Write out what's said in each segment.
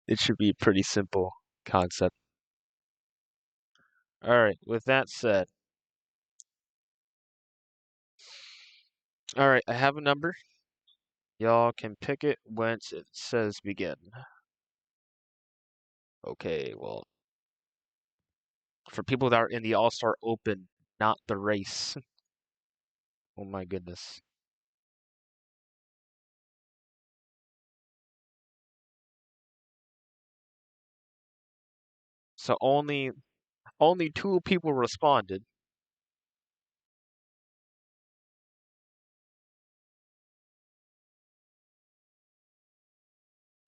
It should be a pretty simple concept. All right, with that said, all right, I have a number. Y'all can pick it once it says begin. Okay, well, for people that are in the All-Star Open, not the race. Oh my goodness. So only two people responded.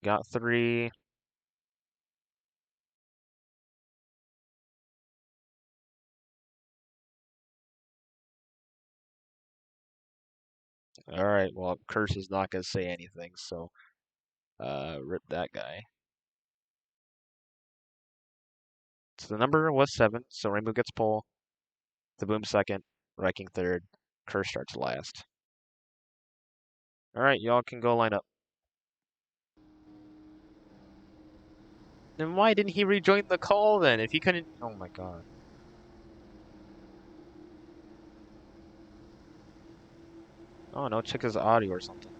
Got three. All right, well, Curse is not gonna say anything, so rip that guy. So the number was 7, so Rainbow gets pole, the Boom second, Wrecking third, Curse starts last. All right, y'all can go line up. Then why didn't he rejoin the call then? If he couldn't, oh my god. Oh no, check his audio or something.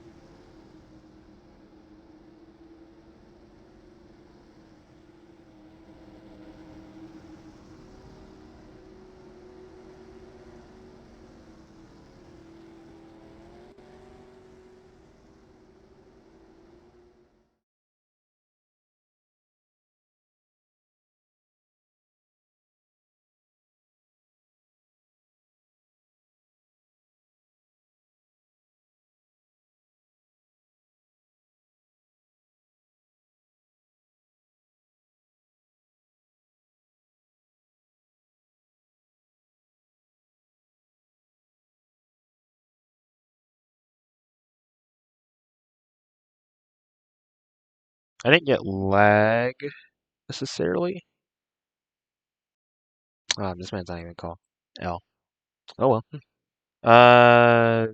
I didn't get lag necessarily. This man's not even call. L. Oh well. Uh,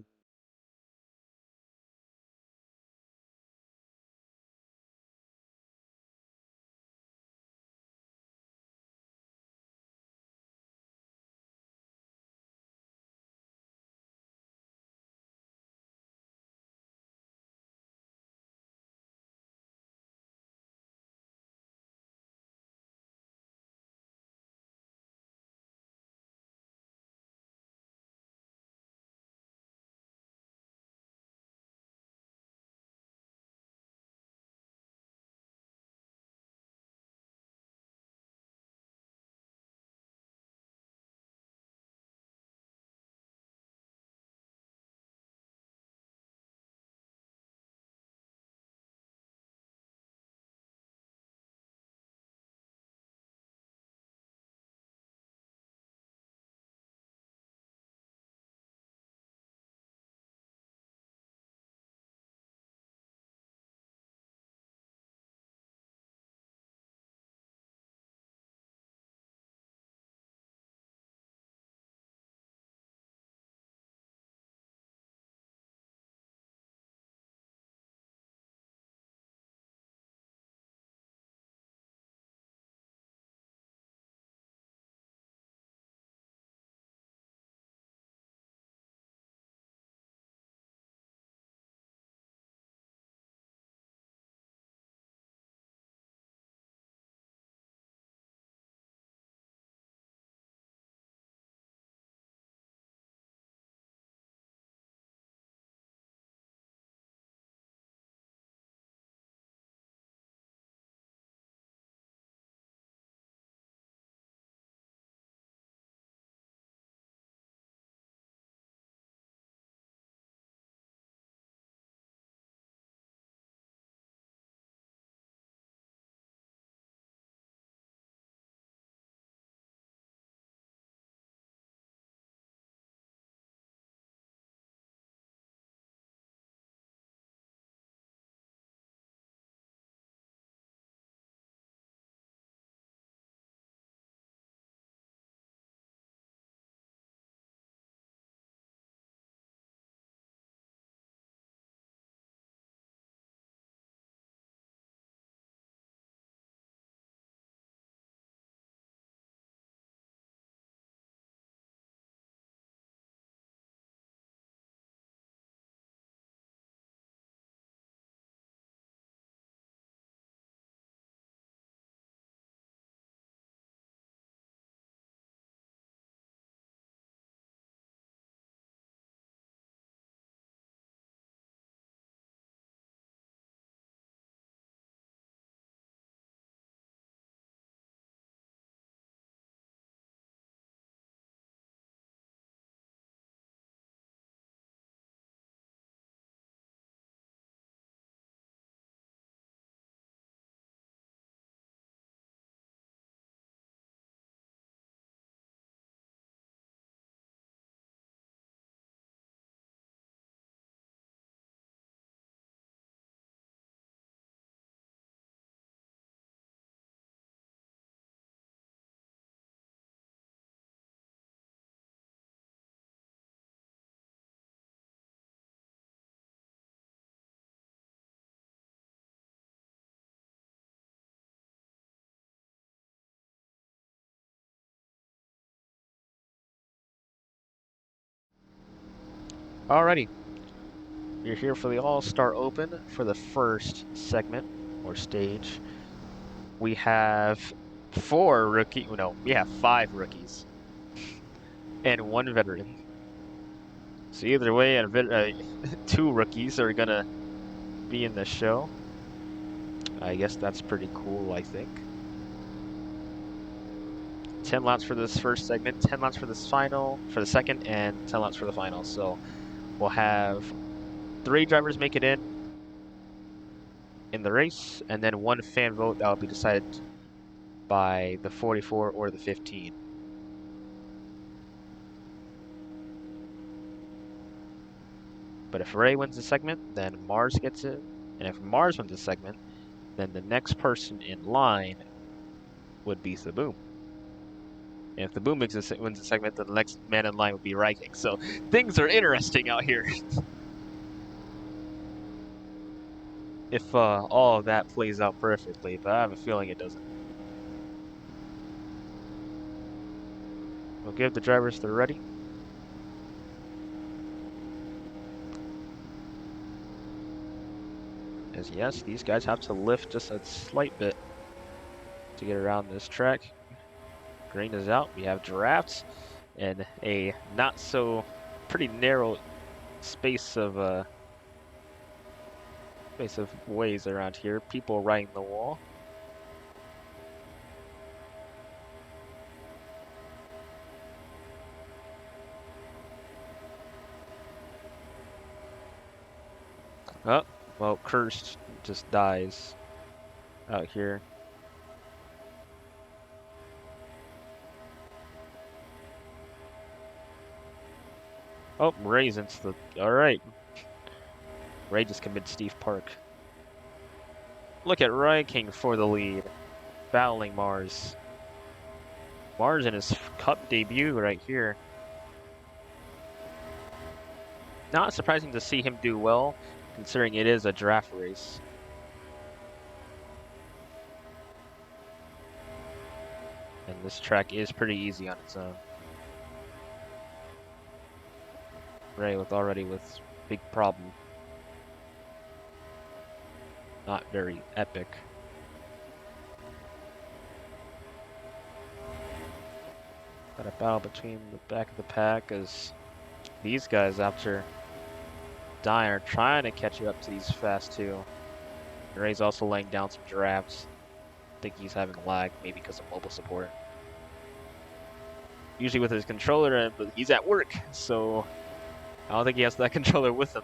Alrighty, you're here for the All-Star Open for the first segment or stage. We have five rookies and one veteran. So either way, two rookies are gonna be in the show. I guess that's pretty cool, I think. 10 laps for this first segment, 10 laps for for the second, and 10 laps for the final. So we'll have three drivers make it in the race, and then one fan vote that will be decided by the 44 or the 15. But if Ray wins the segment, then Mars gets it. And if Mars wins the segment, then the next person in line would be the Boom. And if the Boom wins the segment, then the next man in line would be Ryking. So things are interesting out here. If all of that plays out perfectly, but I have a feeling it doesn't. We'll give the drivers the ready. As yes, these guys have to lift just a slight bit to get around this track. Green is out. We have drafts and a not so pretty narrow space of ways around here. People riding the wall. Oh, well, Cursed just dies out here. Oh, Ray's into the. All right. Ray just committed Steve Park. Look at Ryking for the lead, battling Mars. Mars in his Cup debut right here. Not surprising to see him do well, considering it is a draft race. And this track is pretty easy on its own. Ray already with big problem. Not very epic. Got a battle between the back of the pack as these guys, after dying, are trying to catch up to these fast two. Ray's also laying down some drafts. I think he's having lag, maybe because of mobile support. Usually with his controller, but he's at work, so I don't think he has that controller with him.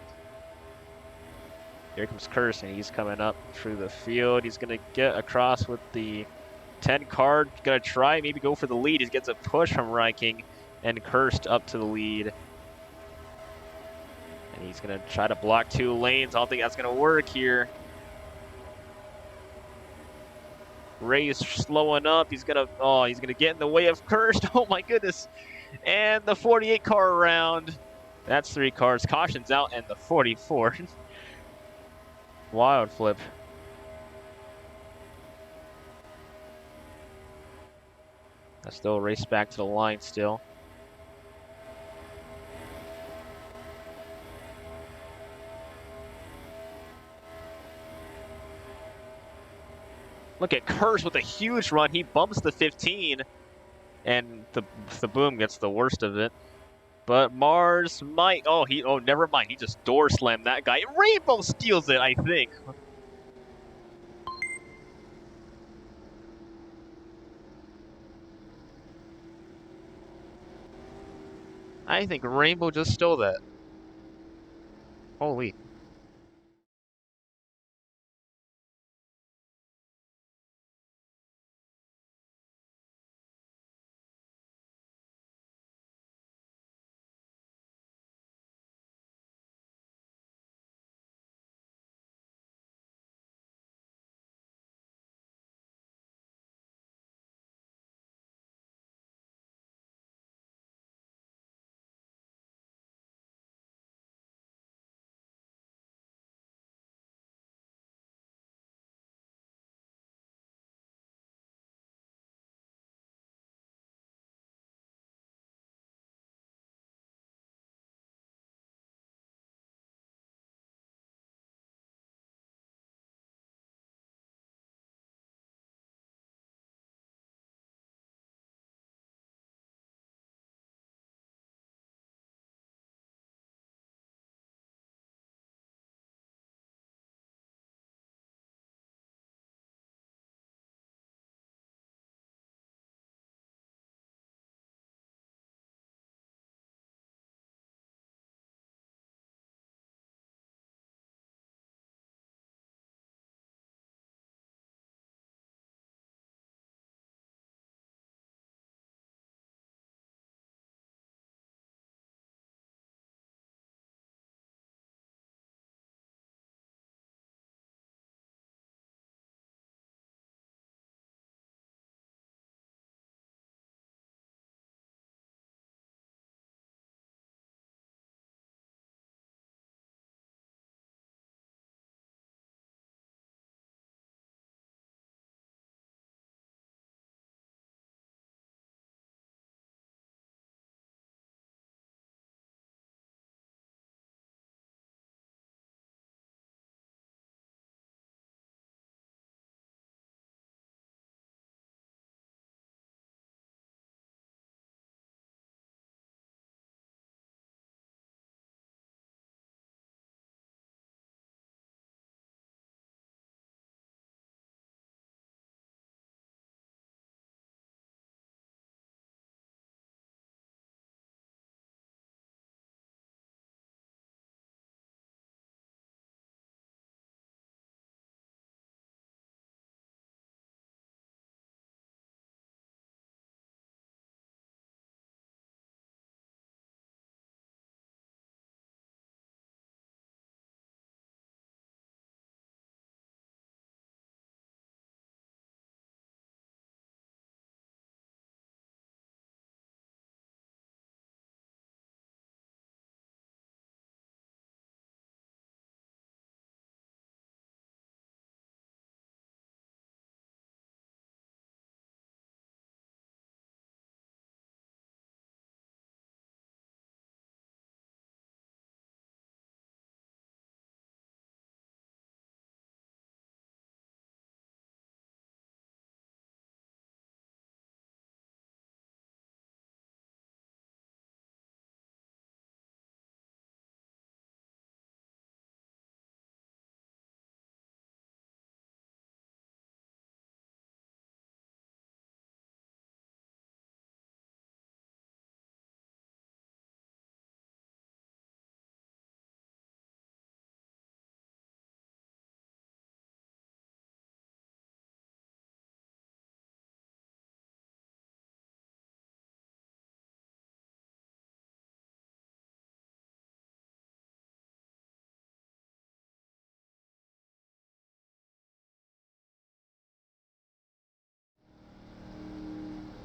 Here comes Curse, and he's coming up through the field. He's going to get across with the 10 card. Going to try, maybe go for the lead. He gets a push from Ryking, and Cursed up to the lead. And he's going to try to block two lanes. I don't think that's going to work here. Ray is slowing up. He's gonna get in the way of Cursed. Oh my goodness. And the 48 car around. That's three cars. Caution's out, and the 44. Wild flip. That's still a race back to the line still. Look at Curse with a huge run. He bumps the 15, and the Boom gets the worst of it. But Mars might. Never mind. He just door slammed that guy. Rainbow steals it, I think. I think Rainbow just stole that. Holy.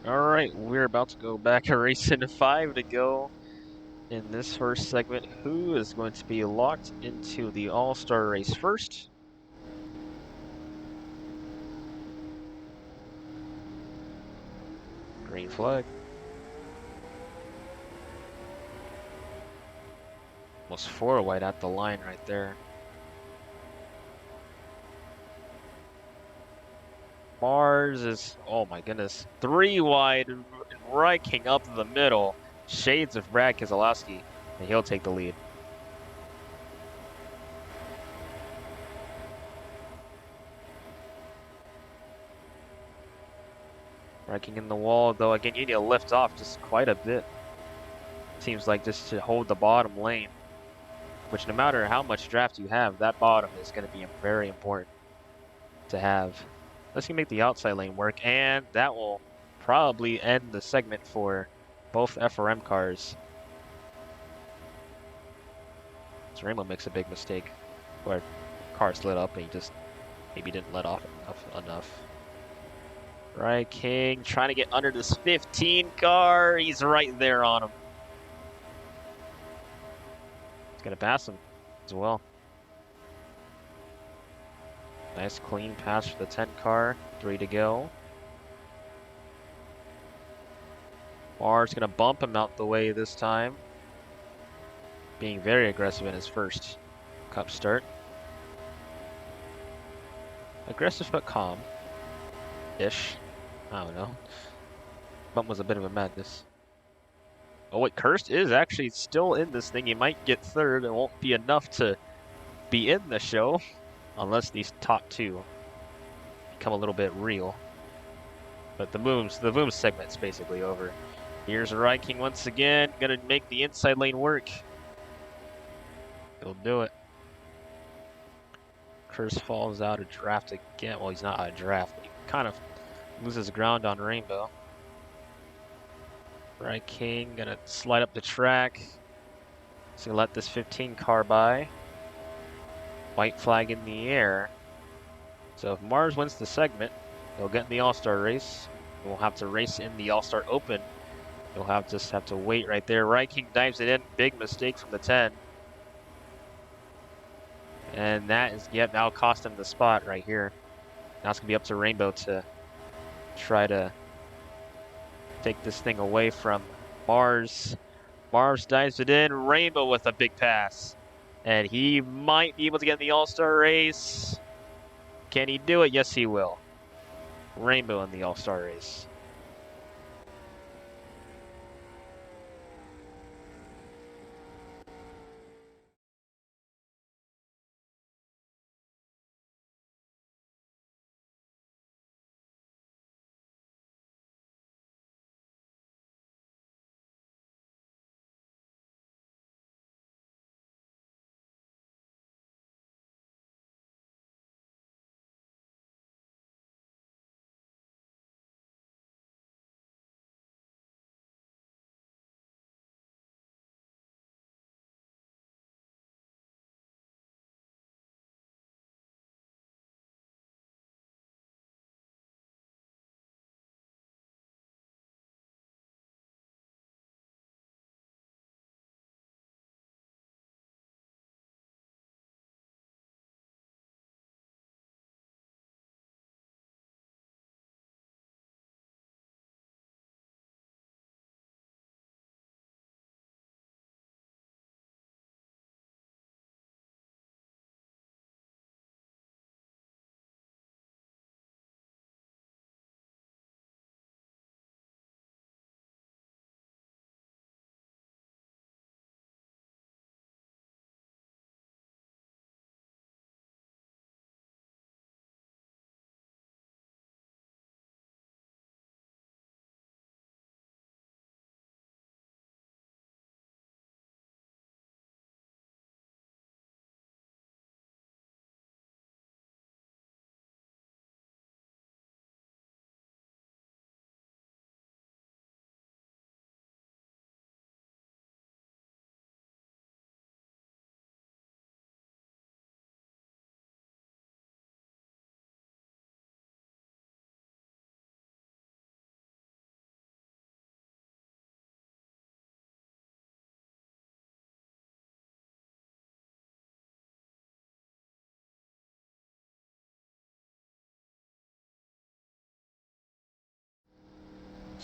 All right, we're about to go back to racing 5 to go. In this first segment, who is going to be locked into the All-Star race first? Green flag. Almost 4 wide at the line right there. Mars is, oh my goodness, 3 wide, raking up the middle. Shades of Brad Keselowski, and he'll take the lead. Raking in the wall, though, again, you need to lift off just quite a bit. Seems like just to hold the bottom lane, which no matter how much draft you have, that bottom is going to be very important to have. Let's make the outside lane work, and that will probably end the segment for both FRM cars. So Rainbow makes a big mistake, where car slid up and he just maybe didn't let off enough. Right, King trying to get under this 15 car. He's right there on him. He's gonna pass him as well. Nice clean pass for the 10 car. 3 to go. Mars gonna bump him out the way this time. Being very aggressive in his first cup start. Aggressive but calm-ish. I don't know. Bump was a bit of a madness. Oh wait, Cursed is actually still in this thing. He might get third. It won't be enough to be in the show unless these top 2 become a little bit real. But the boom segment's basically over. Here's Ryan King once again, gonna make the inside lane work. He'll do it. Curse falls out of draft again. Well, he's not out of draft, but he kind of loses ground on Rainbow. Ryan King gonna slide up the track. So let this 15 car by. White flag in the air. So if Mars wins the segment, he'll get in the All-Star race. We'll have to race in the All-Star Open. He'll just have to wait right there. Right King dives it in. Big mistake from the 10. And that is, yep, that'll cost him the spot right here. Now it's going to be up to Rainbow to try to take this thing away from Mars. Mars dives it in. Rainbow with a big pass. And he might be able to get in the All-Star race. Can he do it? Yes, he will. Rainbow in the All-Star race.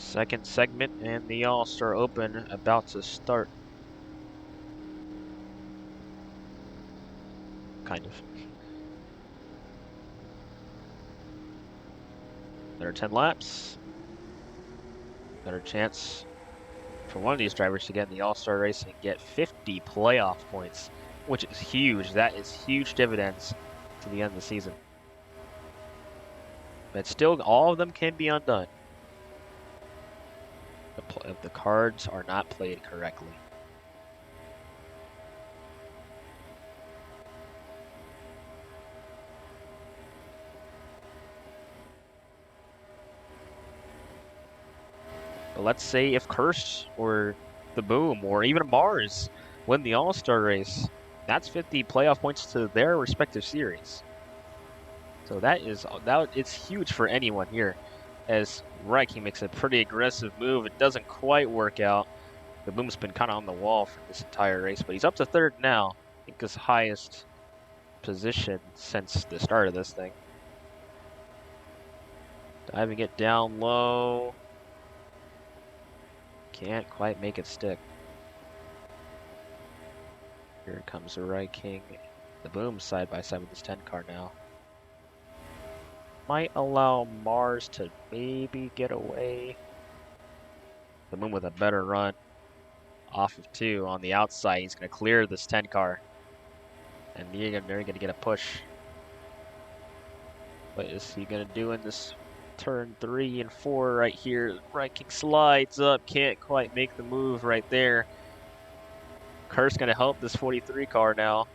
Second segment and the All-Star Open about to start. Kind of. Another 10 laps. Another chance for one of these drivers to get in the All-Star race and get 50 playoff points, which is huge. That is huge dividends to the end of the season. But still, all of them can be undone if the cards are not played correctly. But let's say if Kirst or the Boom or even Mars win the All-Star race, that's 50 playoff points to their respective series. So it's huge for anyone here, as Reiking makes a pretty aggressive move. It doesn't quite work out. The Boom's been kind of on the wall for this entire race, but he's up to third now. I think his highest position since the start of this thing. Diving it down low. Can't quite make it stick. Here comes Reiking. The Boom side by side with this 10 car now. Might allow Mars to maybe get away. The Boom with a better run. Off of 2 on the outside. He's going to clear this 10 car. And they're going to get a push. What is he going to do in this turn 3 and 4 right here? Reiking slides up. Can't quite make the move right there. Kirst's going to help this 43 car now.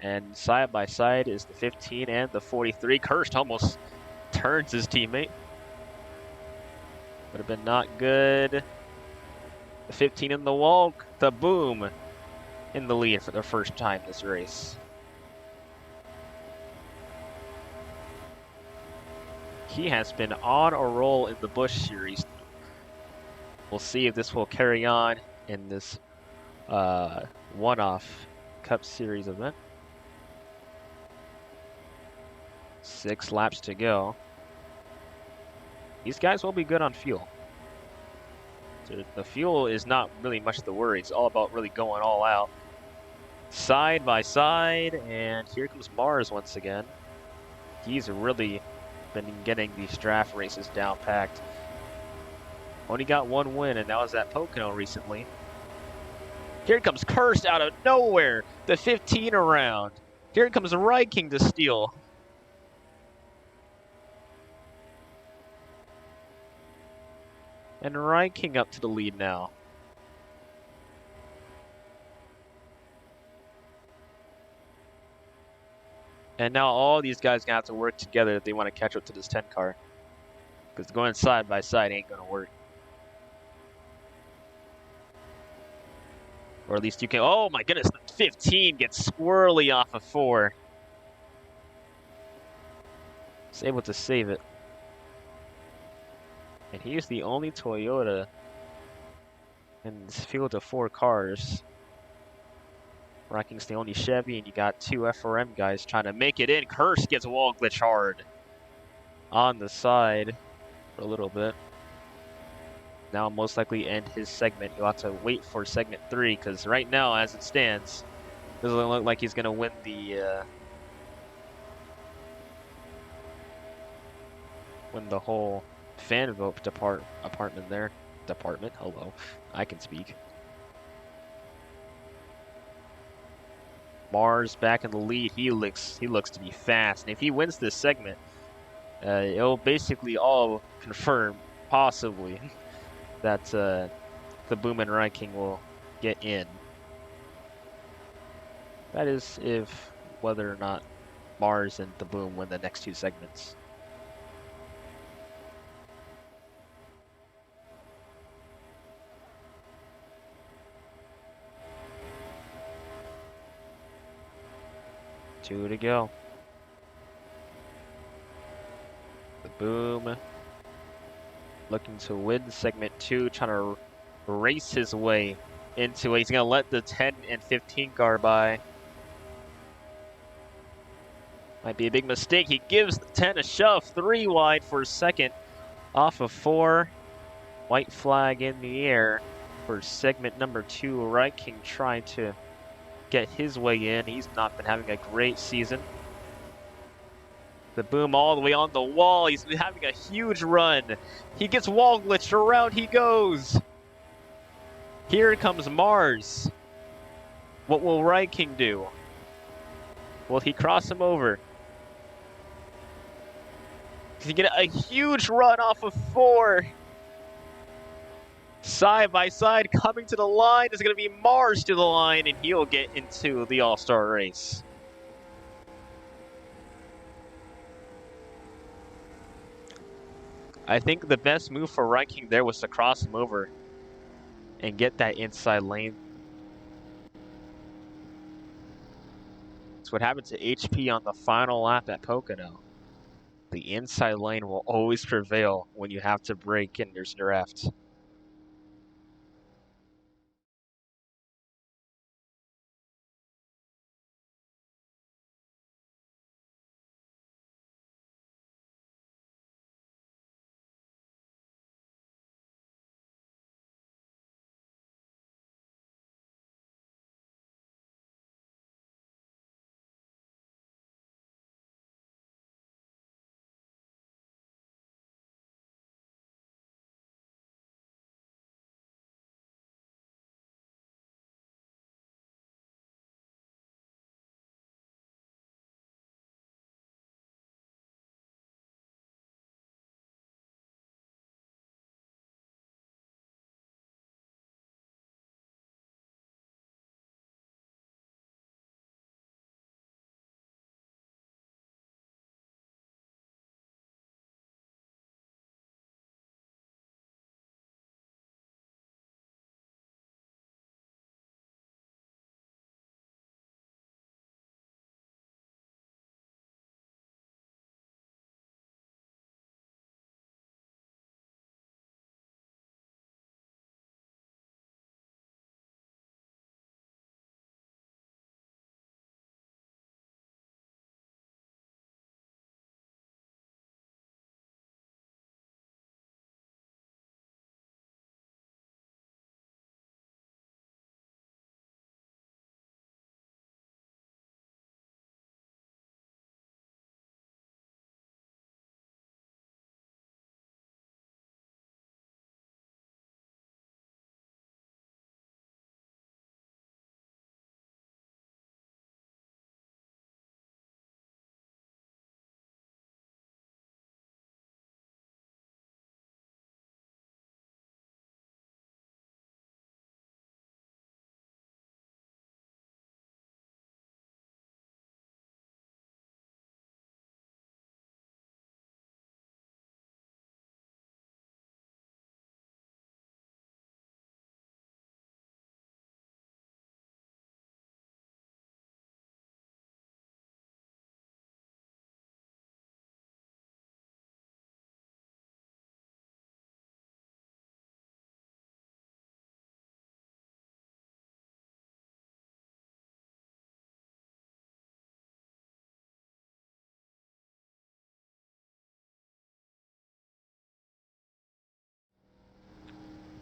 And side by side is the 15 and the 43. Kirst almost turns his teammate. Would have been not good. The 15 in the wall. The Boom in the lead for the first time this race. He has been on a roll in the Busch Series. We'll see if this will carry on in this one-off Cup Series event. 6 laps to go. These guys will be good on fuel. So the fuel is not really much the worry. It's all about really going all out. Side by side, and here comes Mars once again. He's really been getting these draft races down packed. Only got 1 win, and that was at Pocono recently. Here comes Kirst out of nowhere. The 15 around. Here comes Reiking to steal. And Reiking up to the lead now. And now all these guys are going to have to work together if they want to catch up to this 10 car. Because going side by side ain't going to work. Or at least you can... Oh my goodness, the 15 gets squirrely off of 4. He's able to save it. And he's the only Toyota in this field of 4 cars. Reiking's the only Chevy, and you got 2 FRM guys trying to make it in. Kirst gets wall glitch hard on the side for a little bit. Now most likely end his segment. You'll have to wait for segment 3, because right now, as it stands, doesn't look like he's going to win the whole fan vote apartment there. Department, hello, I can speak. Mars back in the lead. He looks to be fast, and if he wins this segment, it'll basically all confirm, possibly, that the Boom and Reiking will get in. That is if whether or not Mars and the Boom win the next 2 segments. Two to go. The Boom looking to win segment 2, trying to race his way into it. He's going to let the 10 and 15 car by. Might be a big mistake. He gives the 10 a shove. 3 wide for a second off of 4. White flag in the air for segment number 2. Right King trying to get his way in. He's not been having a great season. The boom all the way on the wall. He's having a huge run. He gets wall glitched. Around he goes. Here comes Mars. What will Right King do? Will he cross him over? Does he get a huge run off of 4? Side by side, coming to the line is going to be Mars to the line, and he'll get into the All-Star race. I think the best move for Right King there was to cross him over and get that inside lane. It's what happened to HP on the final lap at Pocono. The inside lane will always prevail when you have to brake and there's draft.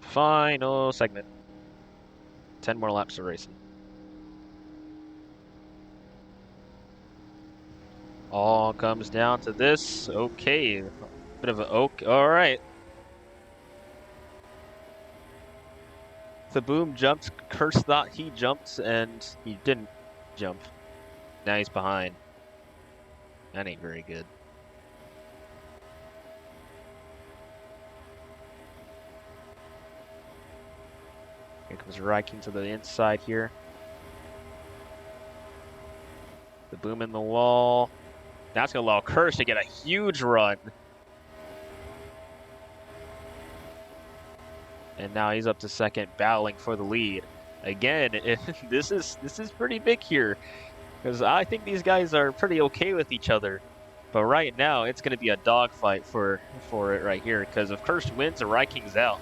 Final segment. 10 more laps of racing. All comes down to this. Okay, bit of an oak. All right. The boom jumped. Curse thought he jumped, and he didn't jump. Now he's behind. That ain't very good. Here comes Right King to the inside here. The boom in the wall. That's going to allow Curse to get a huge run. And now he's up to second, battling for the lead. Again, this is pretty big here, because I think these guys are pretty okay with each other. But right now, it's going to be a dogfight for it right here, because if Curse wins, the Right King's out.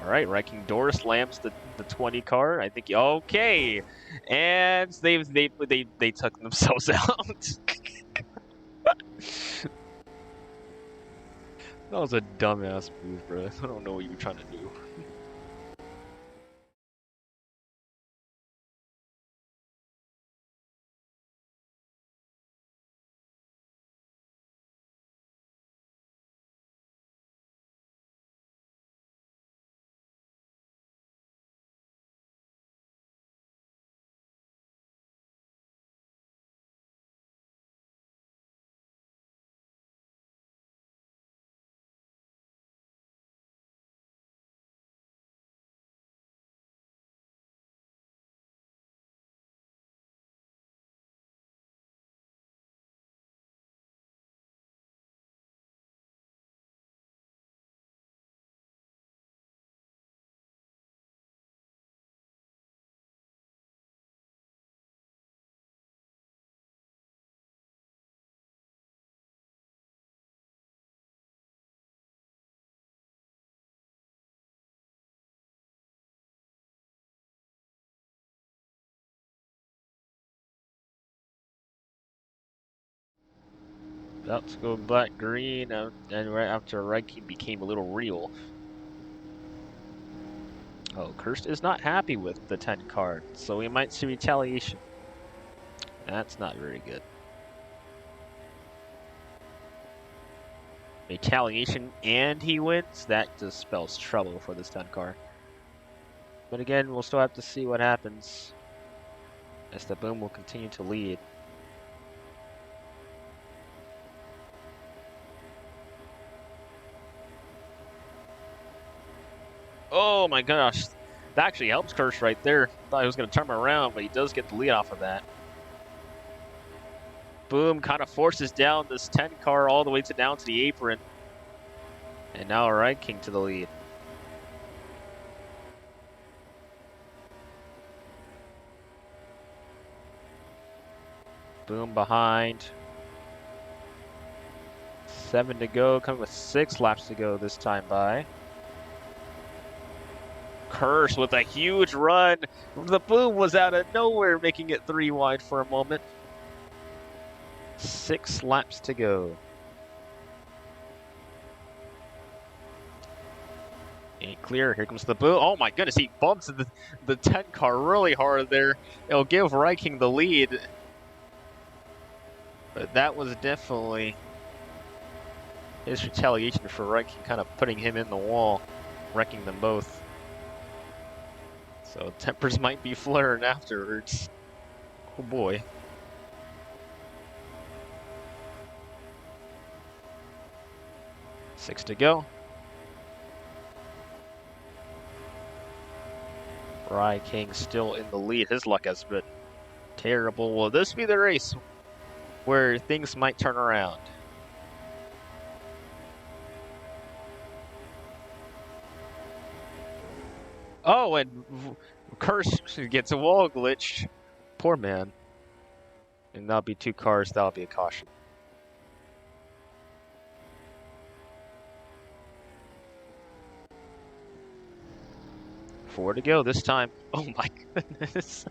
All right, Right King door slams the 20 car. I think okay, and they took themselves out. That was a dumbass move, bro. I don't know what you were trying to do. About to go black green, and right after Reiking became a little real. Oh, Cursed is not happy with the 10 card, so we might see retaliation. That's not very good. Retaliation and he wins? That just spells trouble for this 10 card. But again, we'll still have to see what happens as the Boom will continue to lead. Oh my gosh. That actually helps Curse right there. Thought he was going to turn him around, but he does get the lead off of that. Boom kind of forces down this 10 car all the way down to the apron. And now Right King to the lead. Boom behind. 7 to go, coming with 6 laps to go this time by. Curse with a huge run. The Boom was out of nowhere, making it 3 wide for a moment. 6 laps to go. Ain't clear. Here comes the Boom. Oh my goodness, he bumps the 10 car really hard there. It'll give Reiking the lead. But that was definitely his retaliation for Reiking, kind of putting him in the wall, wrecking them both. So tempers might be flaring afterwards. Oh boy. Six to go. Rye King still in the lead. His luck has been terrible. Will this be the race where things might turn around? Oh, and Curse gets a wall glitch. Poor man. And that'll be 2 cars. That'll be a caution. 4 to go this time. Oh my goodness.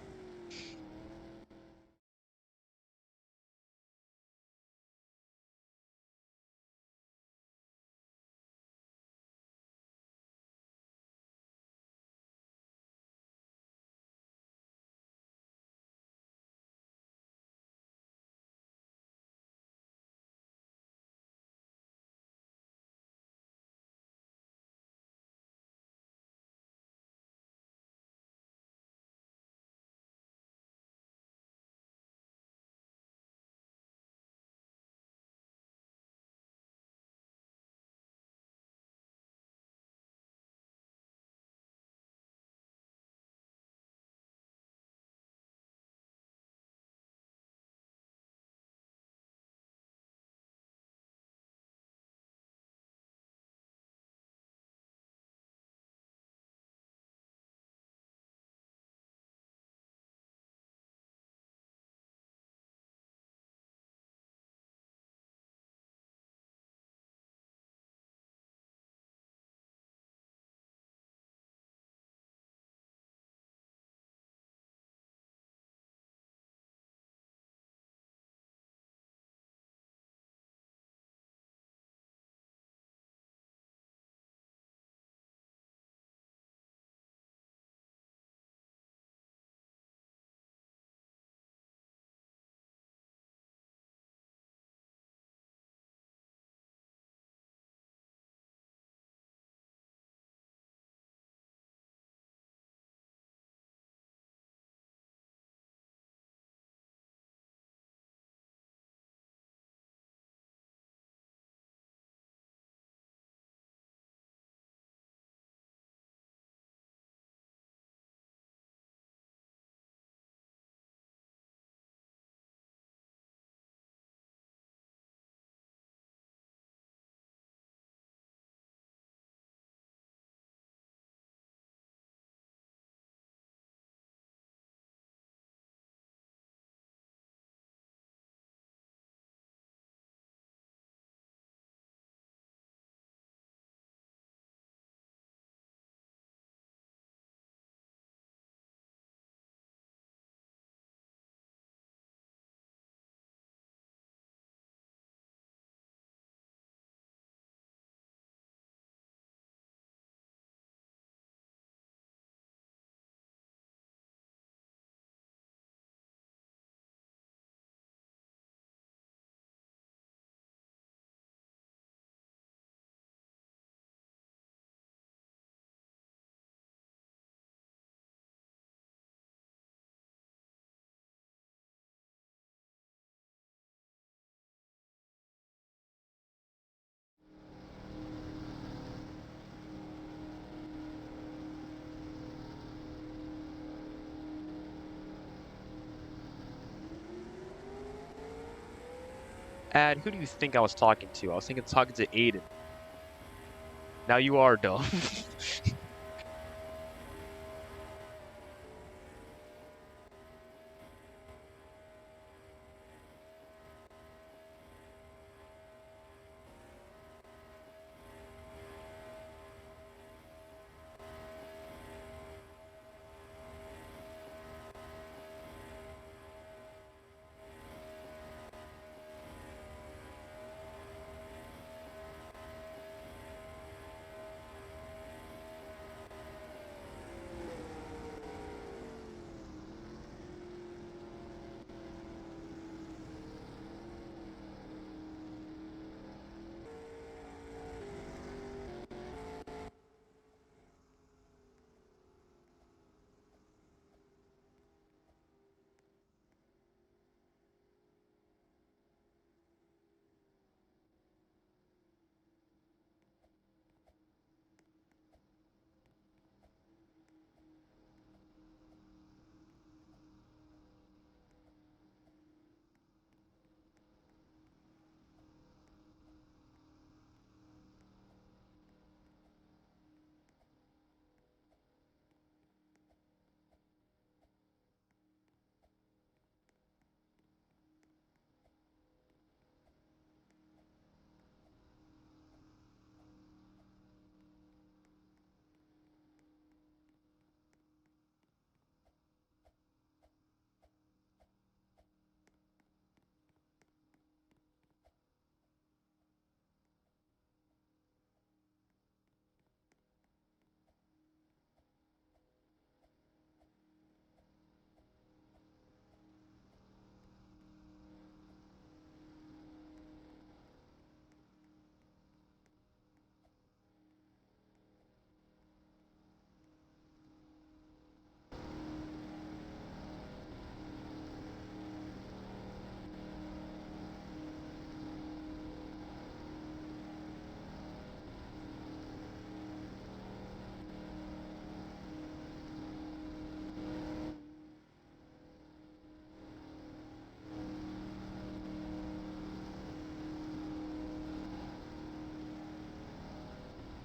Ad, who do you think I was talking to? I was talking to Aiden. Now you are dumb.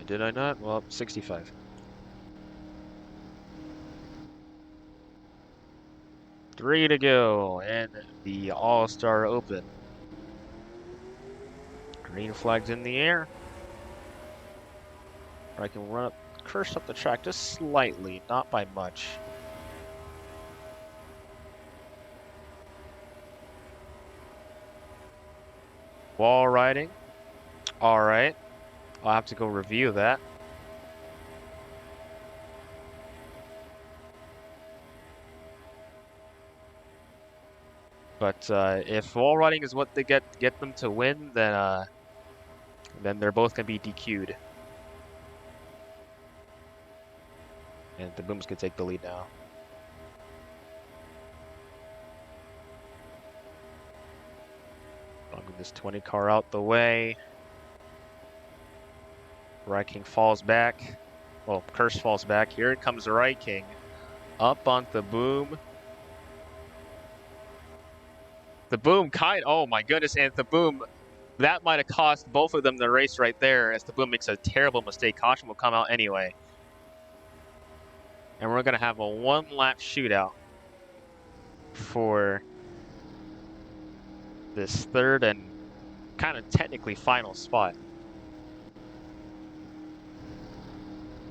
Did I not? Well, 65. Three to go in the All-Star Open. Green flag's in the air. I can run up, curse up the track just slightly, not by much. Wall riding. All right. I'll have to go review that. But if wall riding is what they get them to win, then they're both gonna be DQ'd. And the Booms can take the lead now. I'll move this 20 car out the way. Right King falls back. Well, Curse falls back. Here comes the Right King. Up on the Boom. The Boom oh my goodness, and the Boom, that might have cost both of them the race right there, as the Boom makes a terrible mistake. Caution will come out anyway. And we're going to have a one-lap shootout for this third and kind of technically final spot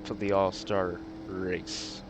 for the All-Star race.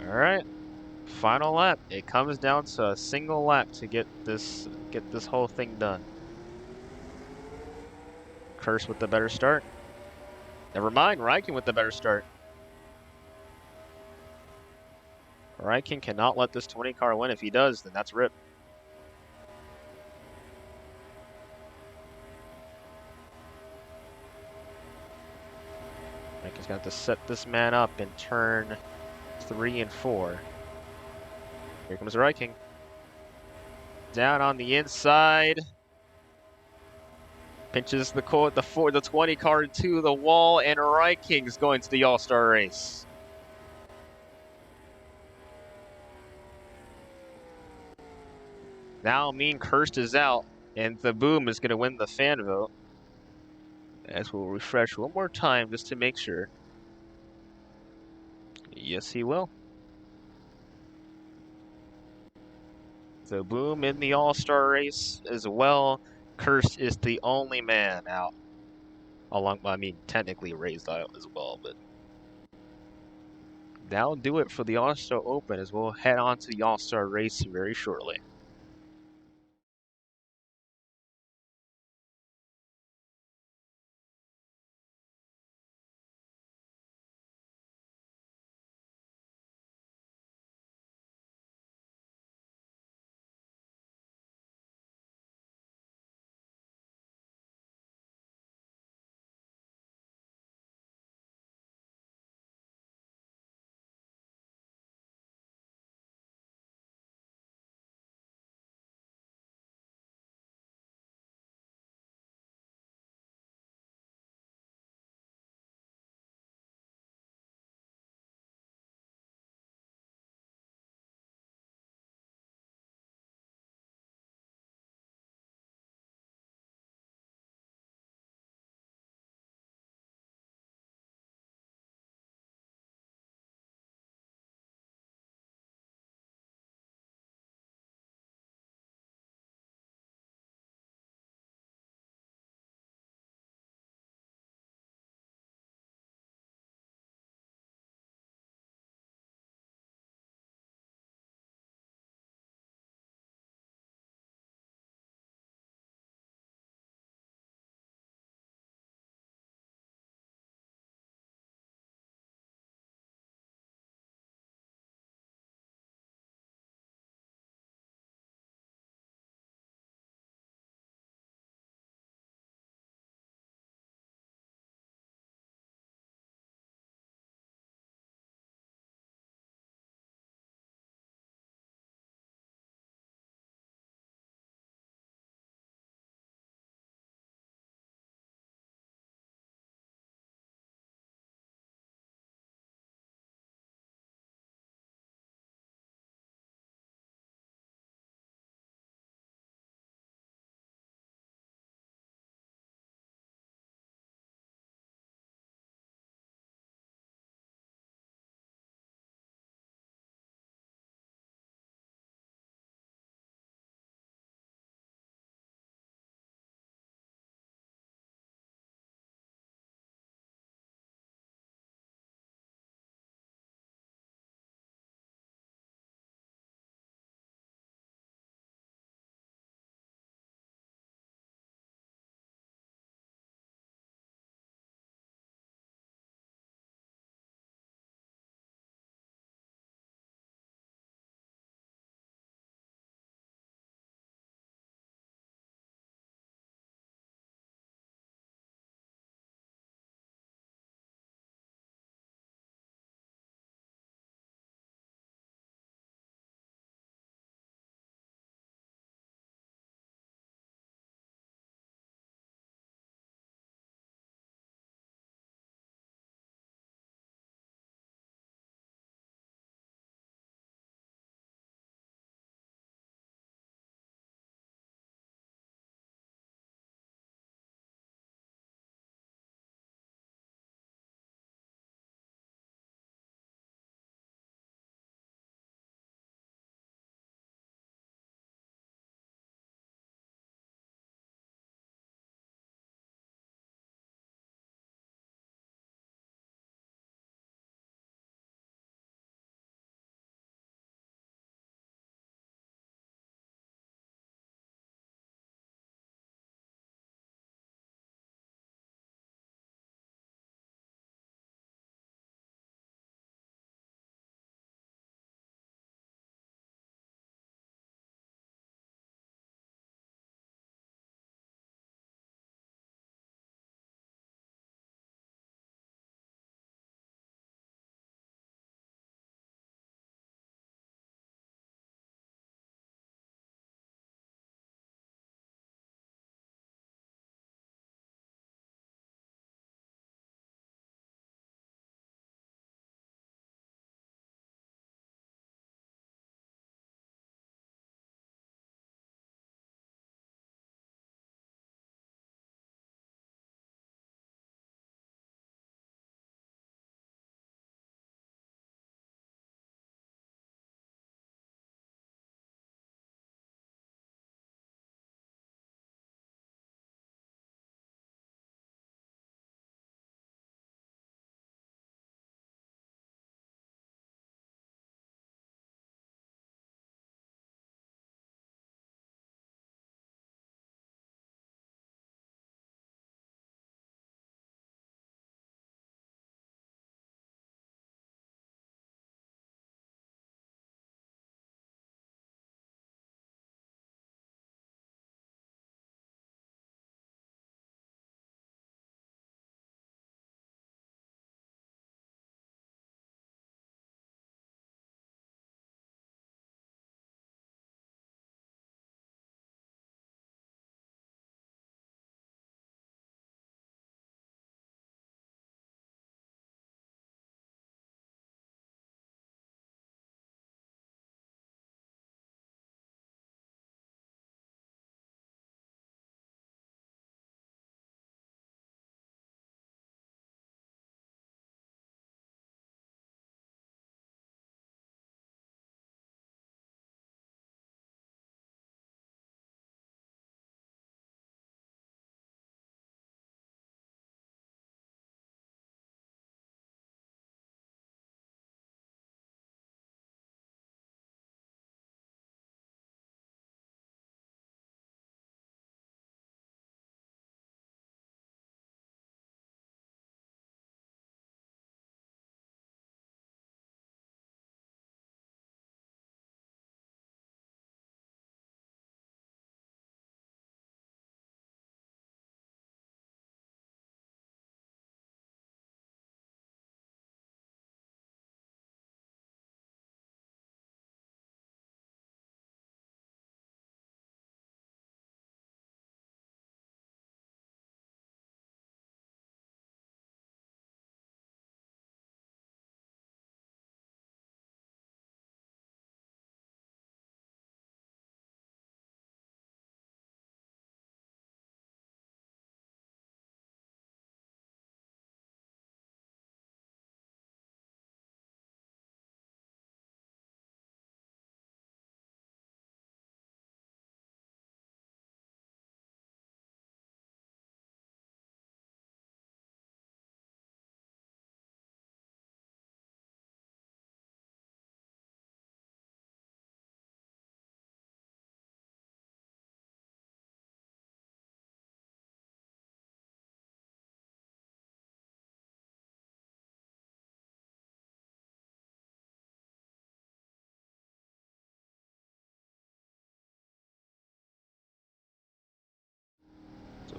All right, final lap. It comes down to a single lap to get this whole thing done. Curse with the better start. Never mind, Raikkonen with the better start. Raikkonen cannot let this 20 car win. If he does, then that's RIP. Raikkonen's got to set this man up in turn 3 and 4. Here comes Raikkonen. Down on the inside. Pinches the 20 car to the wall, and Raikkonen's going to the All-Star race. Now Mean Cursed is out, and the Boom is going to win the fan vote. As we'll refresh one more time just to make sure. Yes, he will. The Boom in the All-Star race as well. Cursed is the only man out. Technically Ray's out as well, but that'll do it for the All-Star Open as we'll head on to the All-Star race very shortly.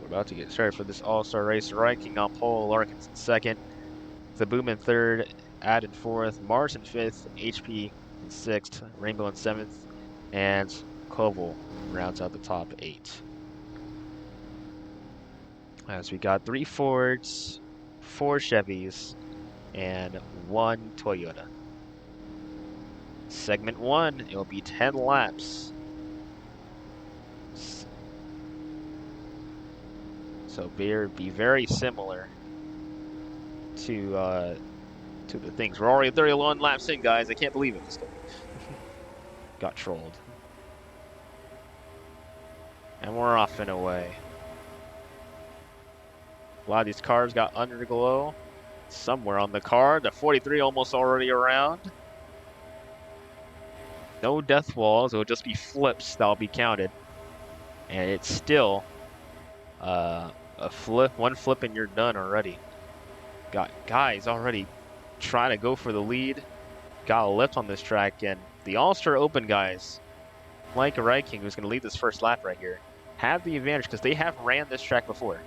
about to get started for this all-star race. Ranking on pole, Larkins in second, Zaboom in third, Ad in fourth, Mars in fifth, HP in sixth, Rainbow in seventh, and Koval rounds out the top 8. As we got 3 Fords, 4 Chevys, and 1 Toyota. Segment 1, it will be 10 laps. So be very similar to the things. We're already 31 laps in, guys. I can't believe it. Just got trolled. And we're off and away. A lot of these cars got underglow somewhere on the car. The 43 almost already around. No death walls. It'll just be flips that'll be counted. And it's still a flip, one flip and you're done already. Got guys already trying to go for the lead. Got a lift on this track, and the All-Star Open guys, like King, who's going to lead this first lap right here, have the advantage because they have ran this track before.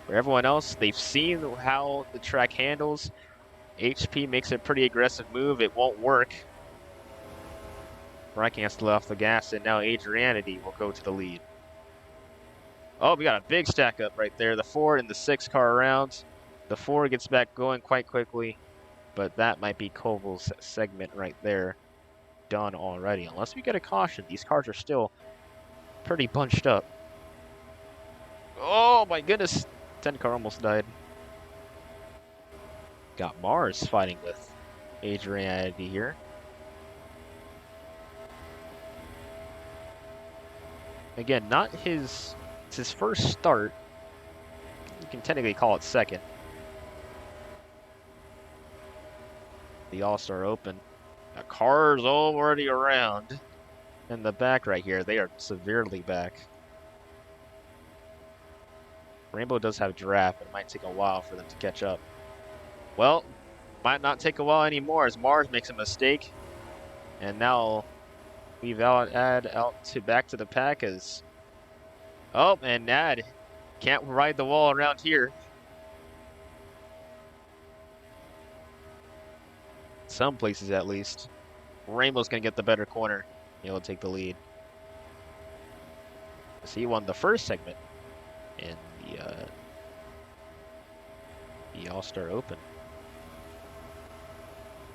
For everyone else, they've seen how the track handles. HP makes a pretty aggressive move. It won't work. King has to let off the gas, and now Adrianity will go to the lead. Oh, we got a big stack up right there. The 4 and the 6 car around. The 4 gets back going quite quickly, but that might be Koval's segment right there done already. Unless we get a caution, these cars are still pretty bunched up. Oh my goodness, 10 car almost died. Got Mars fighting with Adrianity here. Again, it's his first start. You can technically call it second. The All-Star Open. The cars already around. In the back right here, they are severely back. Rainbow does have draft, but it might take a while for them to catch up. Well, might not take a while anymore as Mars makes a mistake. And now we've Ad out to back to the pack as... Oh, and Ad can't ride the wall around here. Some places at least. Rainbow's going to get the better corner. He'll take the lead. So he won the first segment in the All-Star Open.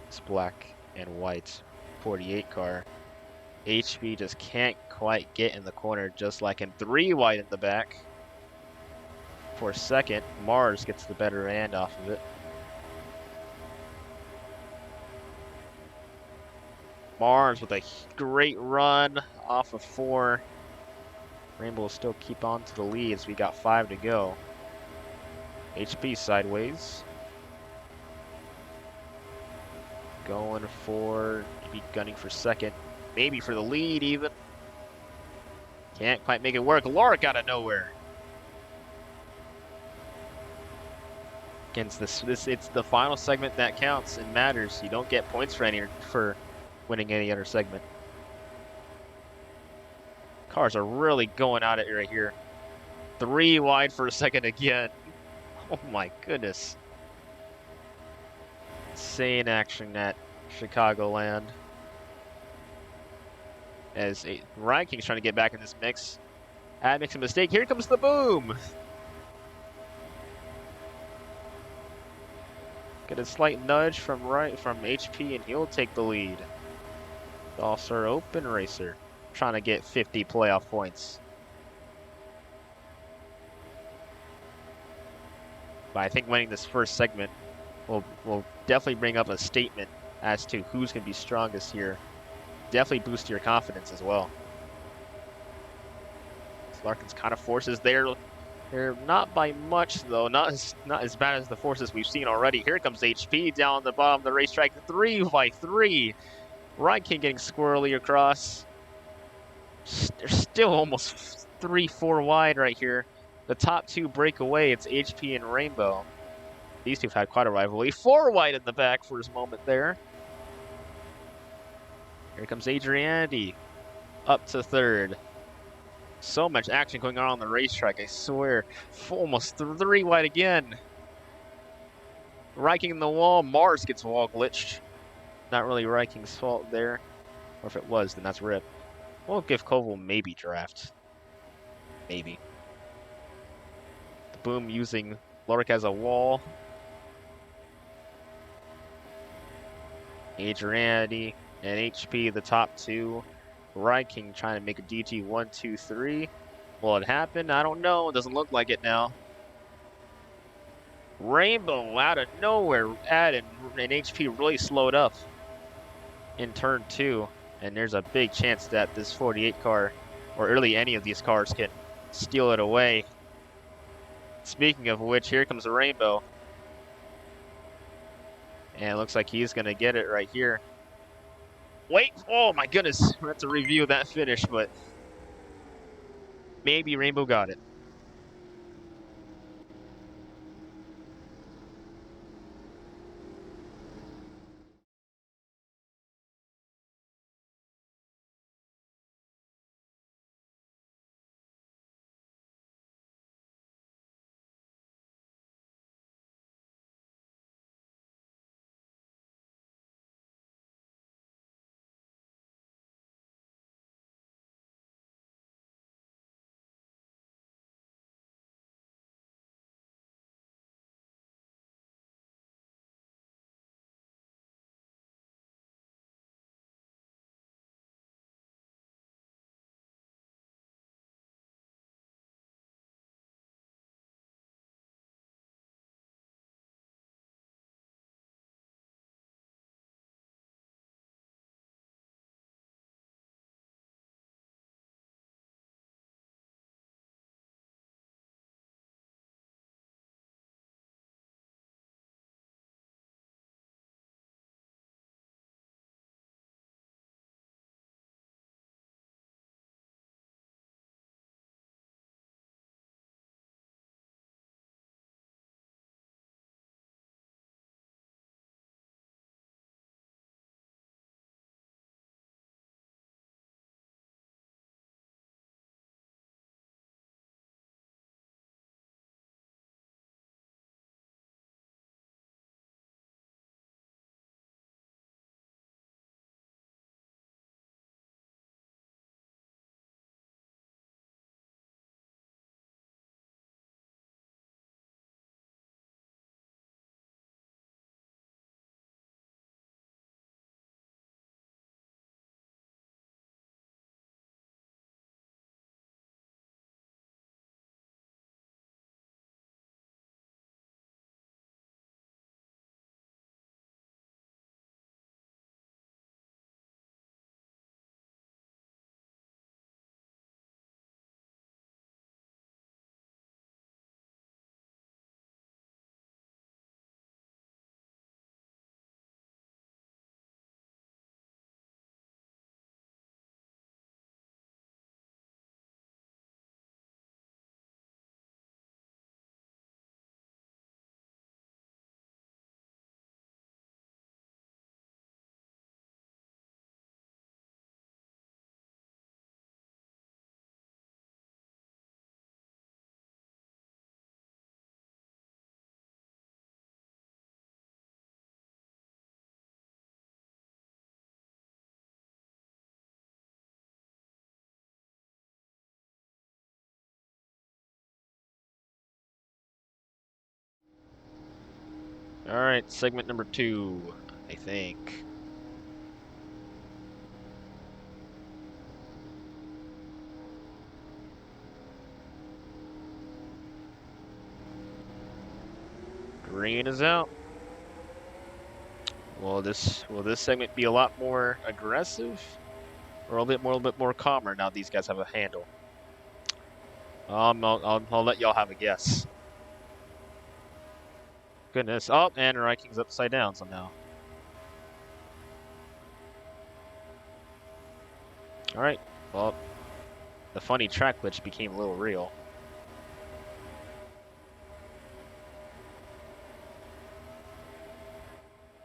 It's black and white 48 car. HB just can't quite get in the corner, just like him. 3 wide in the back. For second, Mars gets the better end off of it. Mars with a great run off of 4. Rainbow will still keep on to the lead as we got 5 to go. HP sideways. Going for, maybe gunning for second. Maybe for the lead even. Can't quite make it work. Lark out of nowhere. Against this it's the final segment that counts and matters. You don't get points for winning any other segment. Cars are really going at it right here. 3 wide for a second again. Oh my goodness. Insane action at Chicagoland. As Ryan King's trying to get back in this mix. Ad makes a mistake. Here comes the boom. Get a slight nudge from HP and he'll take the lead. The All-Star Open racer trying to get 50 playoff points. But I think winning this first segment will definitely bring up a statement as to who's going to be strongest here. Definitely boost your confidence as well. Larkins kind of forces there. They're not by much though, not as bad as the forces we've seen already. Here comes HP down the bottom of the racetrack, 3 by 3. Ryan King getting squirrely across. They're still almost 3-4 wide right here. The top 2 break away. It's HP and Rainbow. These two have had quite a rivalry. 4 wide in the back for his moment there. Here comes Adrianity up to 3rd. So much action going on the racetrack, I swear. Almost 3 wide again. Riking in the wall. Mars gets wall glitched. Not really Riking's fault there. Or if it was, then that's RIP. We'll give Koval maybe draft. Maybe. The Boom using Lorik as a wall. Adrianity and HP, the top two. Riking trying to make a DG 1, 2, 3. Will it happen? I don't know. It doesn't look like it now. Rainbow out of nowhere and HP really slowed up in turn 2. And there's a big chance that this 48 car, or really any of these cars, can steal it away. Speaking of which, here comes the Rainbow. And it looks like he's going to get it right here. Wait, oh my goodness. We have to review that finish, but maybe Rainbow got it. All right, segment number 2, I think. Green is out. Will this segment be a lot more aggressive, or a little bit more calmer now these guys have a handle? I'll let y'all have a guess. Goodness. Oh, and Riking's upside down somehow. All right. Well, the funny track glitch became a little real.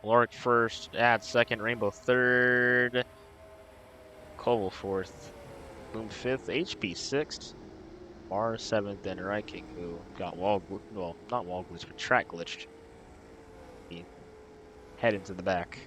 Lorik first, Ad second, Rainbow third, Koval fourth. Saboom 5th, HP 6th, Mars 7th, and Reiking, who got well, not wall glitched, but track glitched. He head into the back.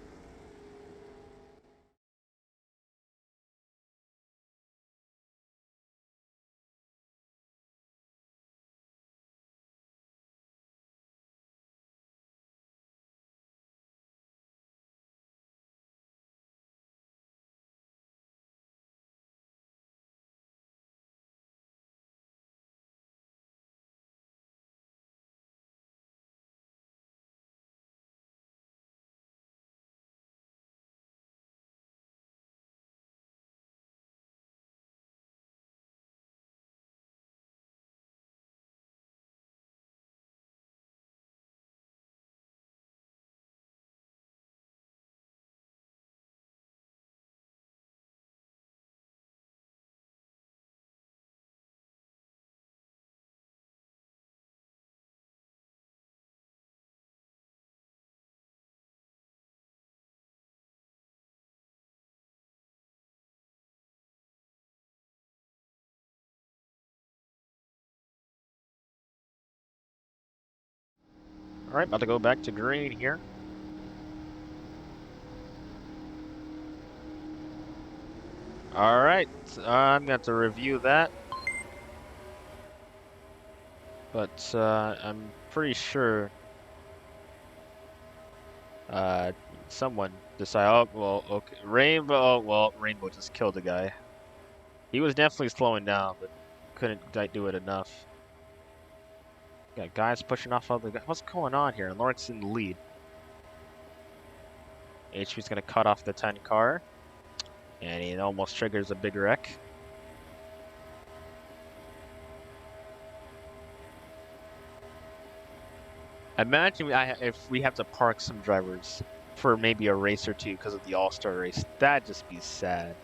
All right, about to go back to green here. All right, I'm going to have to review that, but I'm pretty sure someone decided, oh, well, okay, Rainbow, oh, well, Rainbow just killed a guy. He was definitely slowing down, but couldn't do it enough. Got guys pushing off other guys. What's going on here? Lawrence in the lead. HP's going to cut off the 10 car, and he almost triggers a big wreck. Imagine if we have to park some drivers for maybe a race or two because of the All-Star race. That'd just be sad.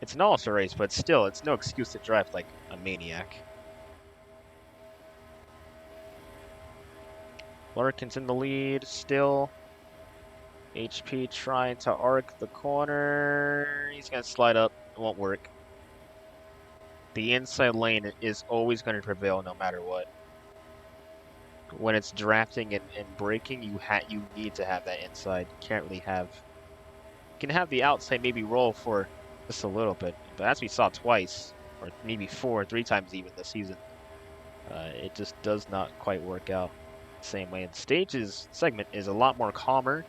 It's an All-Star race, but still, it's no excuse to drive like a maniac. Larkin's in the lead still. HP trying to arc the corner. He's going to slide up. It won't work. The inside lane is always going to prevail no matter what. When it's drafting and braking, you need to have that inside. You can't really have... You can have the outside maybe roll for just a little bit. But as we saw twice, or maybe 3 times even this season, it just does not quite work out the same way. And Stage's segment is a lot more calmer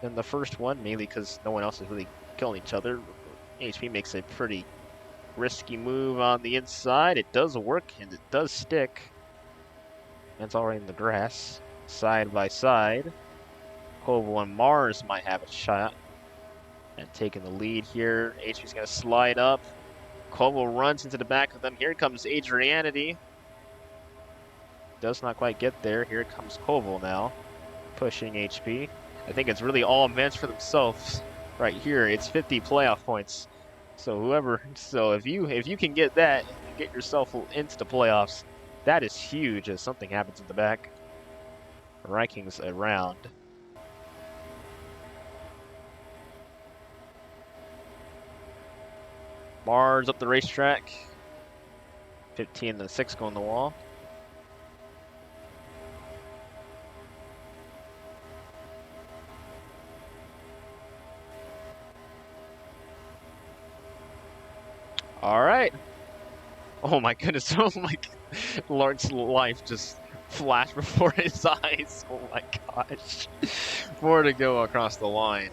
than the first one, mainly because no one else is really killing each other. HP makes a pretty risky move on the inside. It does work, and it does stick. It's already in the grass, side by side. Koval and Mars might have a shot and taking the lead here. HP's going to slide up. Koval runs into the back of them. Here comes Adrianity. Does not quite get there. Here comes Koval now, pushing HP. I think it's really all meant for themselves right here. It's 50 playoff points. So if you can get that and get yourself into the playoffs, that is huge as something happens in the back. Rankings around. Mars up the racetrack. 15 and 6 go on the wall. All right. Oh my goodness. Oh my. Lawrence's life just flashed before his eyes. Oh my gosh. 4 to go across the line.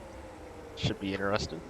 Should be interesting.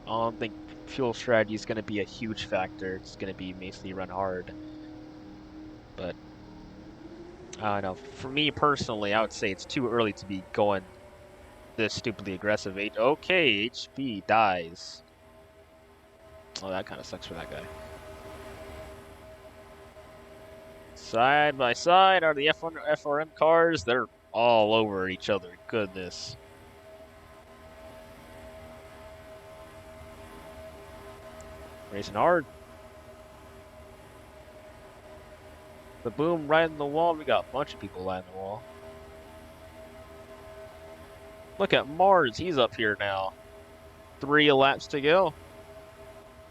I don't think fuel strategy is going to be a huge factor. It's going to be basically run hard. But I don't know. For me personally, I would say it's too early to be going this stupidly aggressive. Okay, HP dies. Oh, that kind of sucks for that guy. Side by side are the FRM cars. They're all over each other. Goodness. Racing hard. The boom right in the wall. We got a bunch of people right in the wall. Look at Mars. He's up here now. 3 laps to go.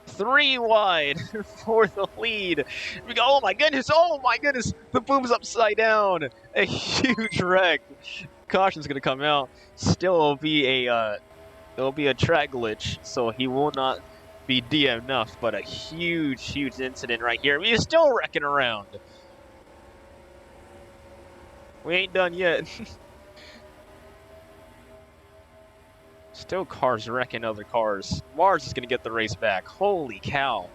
3 wide for the lead. We go, oh my goodness, the boom's upside down. A huge wreck. Caution's gonna come out. Still it'll be a track glitch, so he will not be DM'd enough, but a huge incident right here. He's still wrecking around. We ain't done yet. Still cars wrecking other cars. Mars is going to get the race back. Holy cow.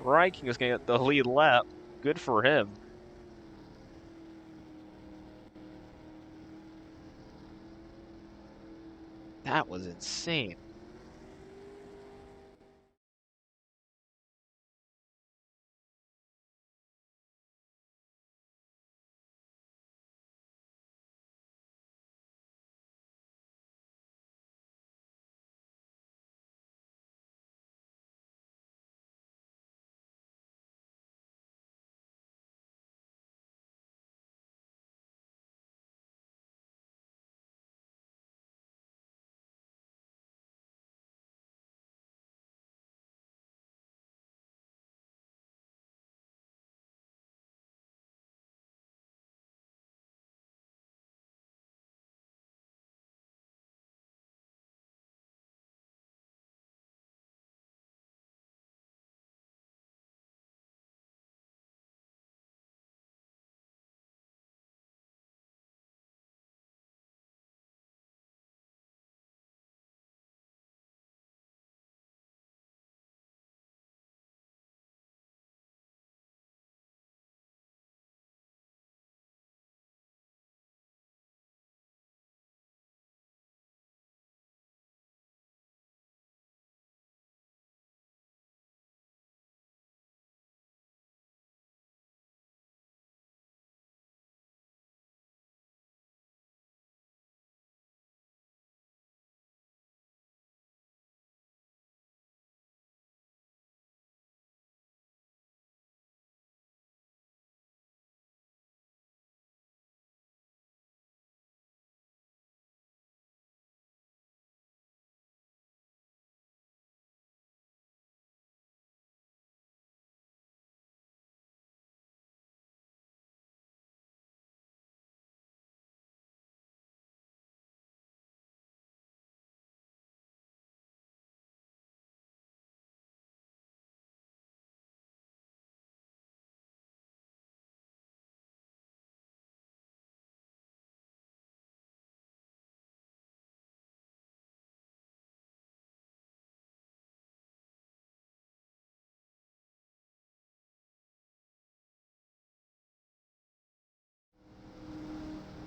Ryking is going to get the lead lap. Good for him. That was insane.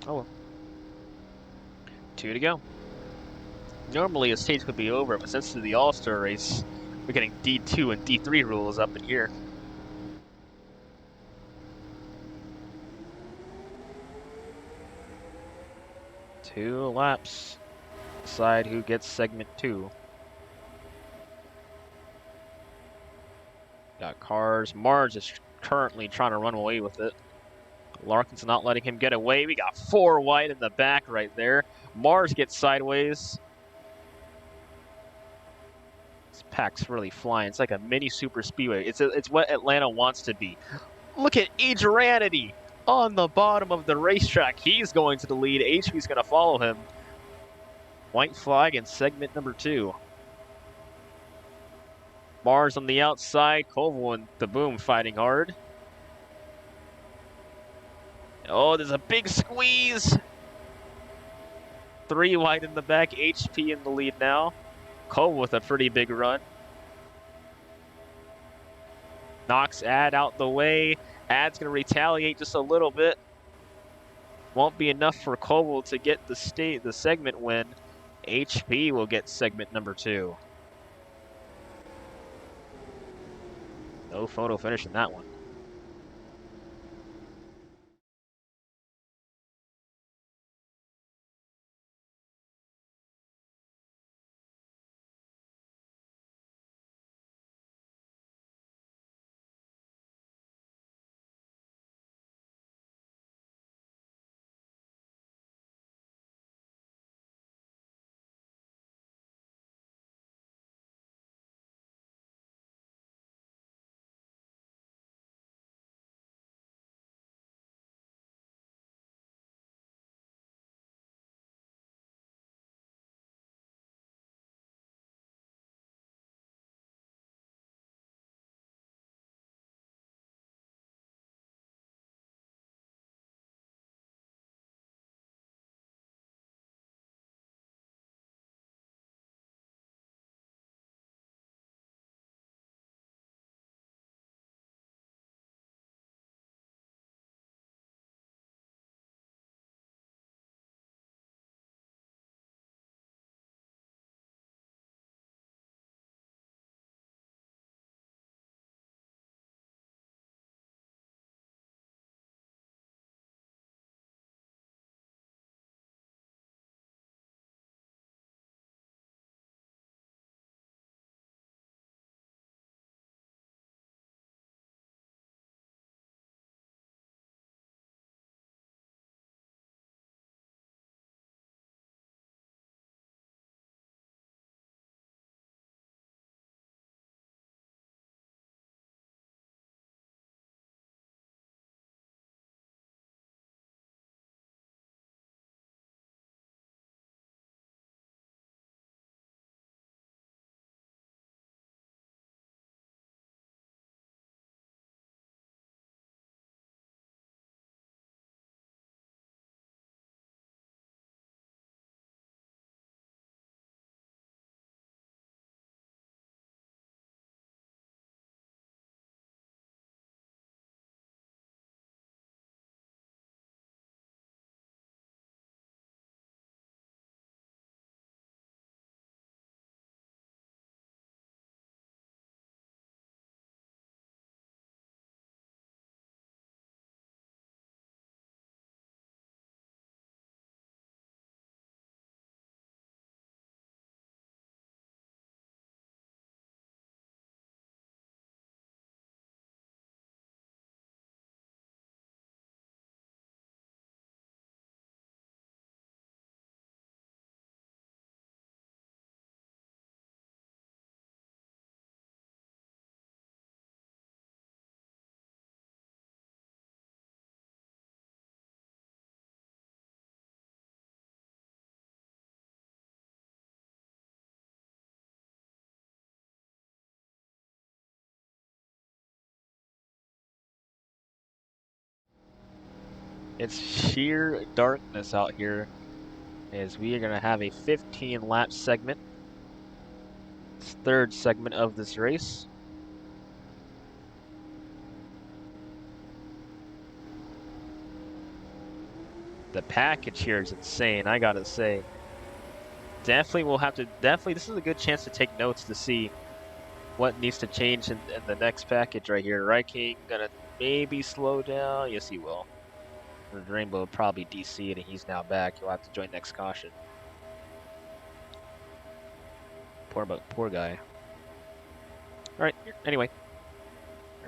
Oh well. 2 to go. Normally a stage could be over, but since it's the All-Star race, we're getting D2 and D3 rules up in here. Two laps. Decide who gets segment 2. Got cars. Mars is currently trying to run away with it. Larkin's not letting him get away. We got 4 wide in the back right there. Mars gets sideways. This pack's really flying. It's like a mini super speedway. It's what Atlanta wants to be. Look at Adrianity on the bottom of the racetrack. He's going to the lead. HP's going to follow him. White flag in segment number 2. Mars on the outside. Koval and the Boom fighting hard. Oh, there's a big squeeze. 3 wide in the back. HP in the lead now. Cole with a pretty big run. Knocks Ad out the way. Ad's going to retaliate just a little bit. Won't be enough for Koval to get the segment win. HP will get segment number 2. No photo finish in that one. It's sheer darkness out here as we are going to have a 15-lap segment. It's third segment of this race. The package here is insane, I gotta say. Definitely this is a good chance to take notes to see what needs to change in the next package right here. Right King gonna maybe slow down. Yes, he will. The Rainbow will probably DC'd and he's now back. He'll have to join next caution. Poor guy. Alright, anyway.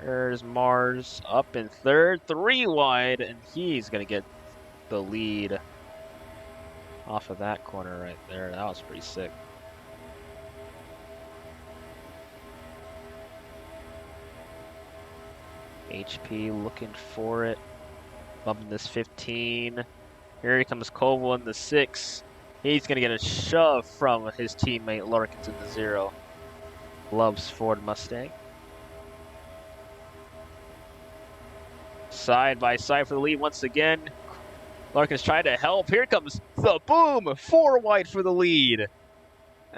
There's Mars up in third, 3 wide, and he's gonna get the lead off of that corner right there. That was pretty sick. HP looking for it. Bumping this 15. Here comes Koval in the 6. He's going to get a shove from his teammate Larkins in the 0. Loves Ford Mustang. Side by side for the lead once again. Larkins trying to help. Here comes the boom. 4 wide for the lead.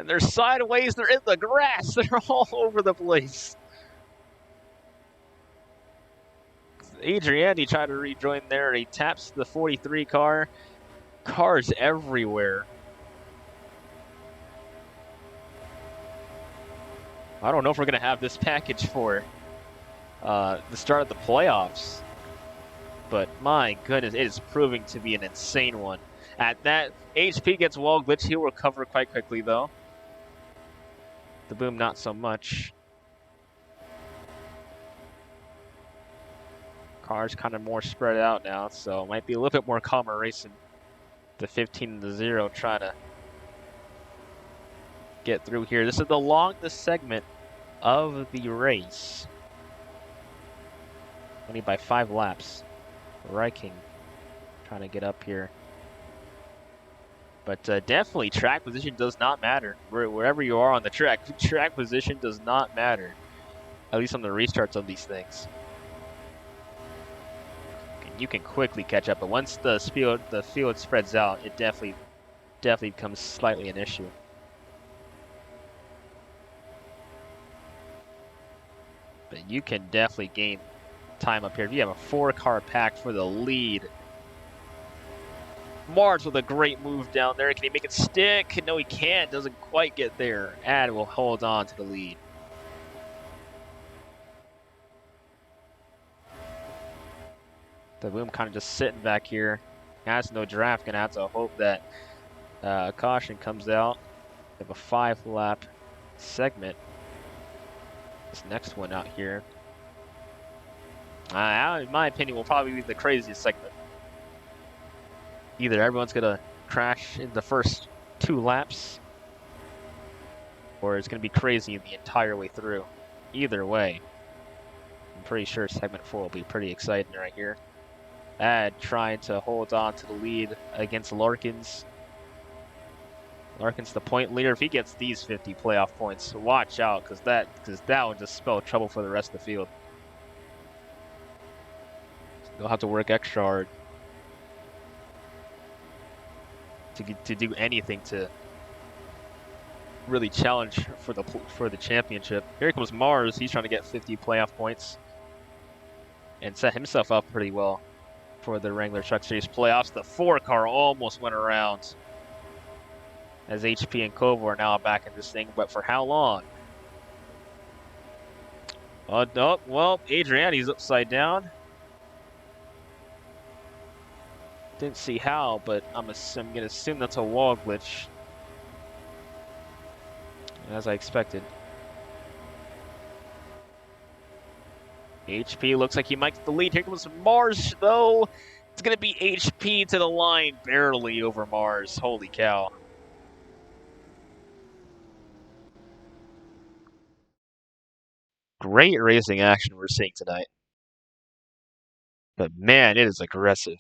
And they're sideways, they're in the grass, they're all over the place. Adriani tried to rejoin there. He taps the 43 car. Cars everywhere. I don't know if we're going to have this package for the start of the playoffs. But my goodness, it is proving to be an insane one. At that, HP gets wall glitch. He'll recover quite quickly, though. The boom, not so much. Cars kind of more spread out now, so it might be a little bit more calmer racing. The 15 to 0 trying to get through here. This is the longest segment of the race. Only by 5 laps. Reiking trying to get up here. But definitely track position does not matter. Wherever you are on the track, track position does not matter. At least on the restarts of these things. You can quickly catch up, but once the field spreads out, it definitely becomes slightly an issue. But you can definitely gain time up here. If you have a 4-car pack for the lead. Mars with a great move down there. Can he make it stick? No, he can't. Doesn't quite get there. Ad will hold on to the lead. The boom kind of just sitting back here. Has no draft. Gonna have to hope that caution comes out. We have a 5-lap segment. This next one out here, in my opinion, will probably be the craziest segment. Either everyone's gonna crash in the first 2 laps, or it's gonna be crazy the entire way through. Either way, I'm pretty sure segment 4 will be pretty exciting right here. Ad trying to hold on to the lead against Larkins. Larkins the point leader. If he gets these 50 playoff points, watch out, because that would just spell trouble for the rest of the field. They'll have to work extra hard to do anything to really challenge for the championship. Here comes Mars. He's trying to get 50 playoff points and set himself up pretty well for the Wrangler Truck Series playoffs. The 4-car almost went around, as HP and Kovo are now back in this thing, but for how long? Oh, no, well, Adriani's upside down. Didn't see how, but I'm going to assume that's a wall glitch, as I expected. HP looks like he might get the lead. Here comes Mars, though. It's going to be HP to the line, barely over Mars. Holy cow. Great racing action we're seeing tonight. But man, it is aggressive.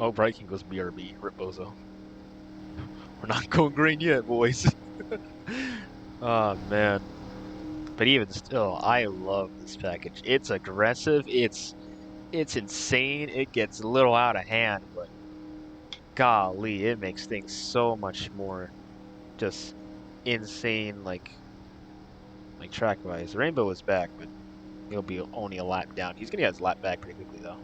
Oh, Bright goes BRB. Rip Bozo. We're not going green yet, boys. Oh, man. But even still, I love this package. It's aggressive. It's insane. It gets a little out of hand, but golly, it makes things so much more just insane, like track wise. Rainbow is back, but he'll be only a lap down. He's gonna get his lap back pretty quickly though,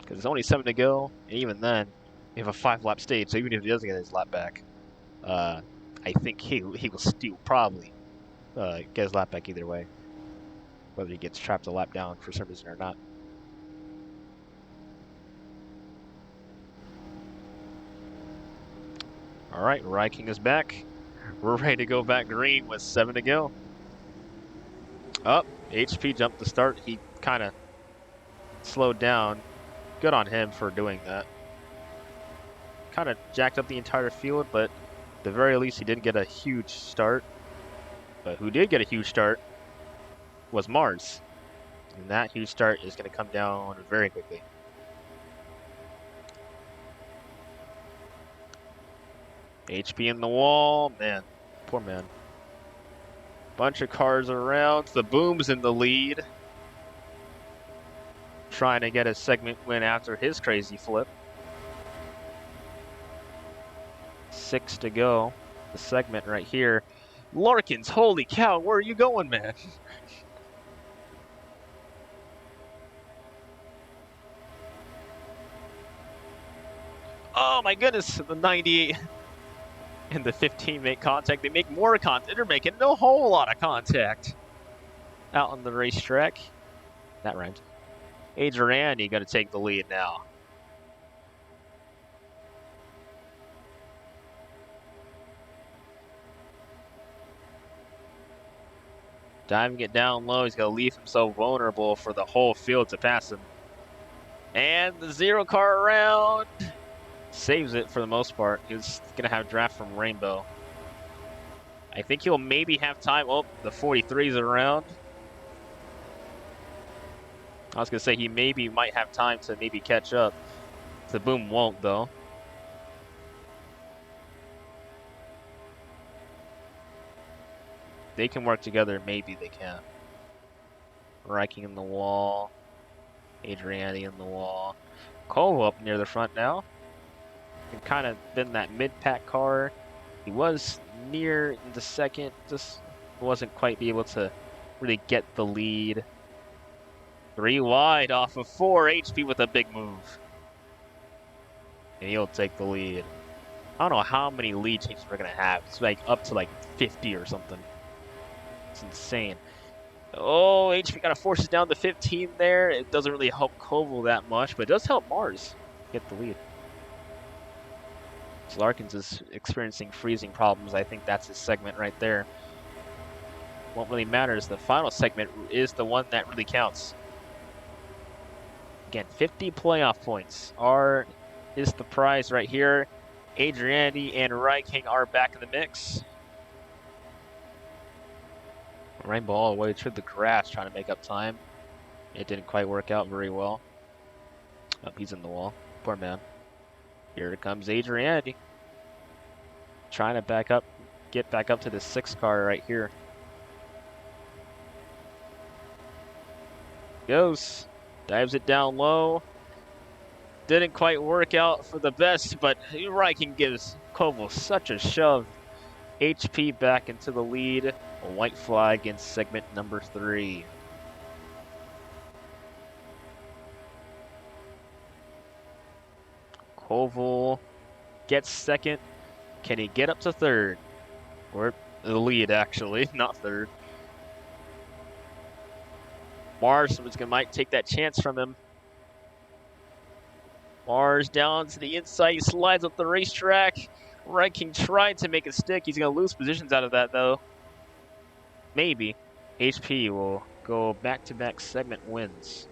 because it's only 7 to go, and even then, we have a 5 lap stage. So even if he doesn't get his lap back, uh, I think he will still probably get his lap back either way, whether he gets trapped a lap down for some reason or not. All right, Ryking is back. We're ready to go back green with 7 to go. Up, HP jumped to start. He kind of slowed down. Good on him for doing that. Kind of jacked up the entire field, but at the very least he didn't get a huge start. But who did get a huge start was Mars. And that huge start is going to come down very quickly. HP in the wall. Man, poor man. Bunch of cars around. The Boom's in the lead. Trying to get a segment win after his crazy flip. 6 to go. The segment right here. Larkins, holy cow, where are you going, man? Oh my goodness, the 98 and the 15 make contact. They make more contact. They're making a whole lot of contact out on the racetrack. That rhymed. Adriani going to take the lead now. Diving it down low, he's going to leave himself vulnerable for the whole field to pass him. And the 0 car around saves it for the most part. He's going to have draft from Rainbow. I think he'll maybe have time. Oh, the 43's around. I was going to say he maybe might have time to maybe catch up. The Boom won't, though. They can work together. Maybe they can. Riking in the wall. Adriani in the wall. Cole up near the front now. He kind of been that mid-pack car. He was near the second, just wasn't quite be able to really get the lead. 3 wide off of 4. HP with a big move. And he'll take the lead. I don't know how many lead changes we're going to have. It's like up to like 50 or something. It's insane. Oh, HP kind of forces down the 15 there. It doesn't really help Koval that much, but it does help Mars get the lead. So Larkins is experiencing freezing problems. I think that's his segment right there. What really matters, the final segment is the one that really counts. Again, 50 playoff points is the prize right here. Adriani and Ryking are back in the mix. Rainbow all the way through the grass trying to make up time. It didn't quite work out very well. Oh, he's in the wall. Poor man. Here comes Adriani. Trying to get back up to the 6 car right here. Goes. Dives it down low. Didn't quite work out for the best, but Ryking gives Koval such a shove. HP back into the lead. A white flag in segment number 3. Koval gets second. Can he get up to third? Or the lead, actually, not third. Mars might take that chance from him. Mars down to the inside. He slides up the racetrack. Ryking tried to make it stick. He's going to lose positions out of that, though. Maybe. HP will go back-to-back segment wins.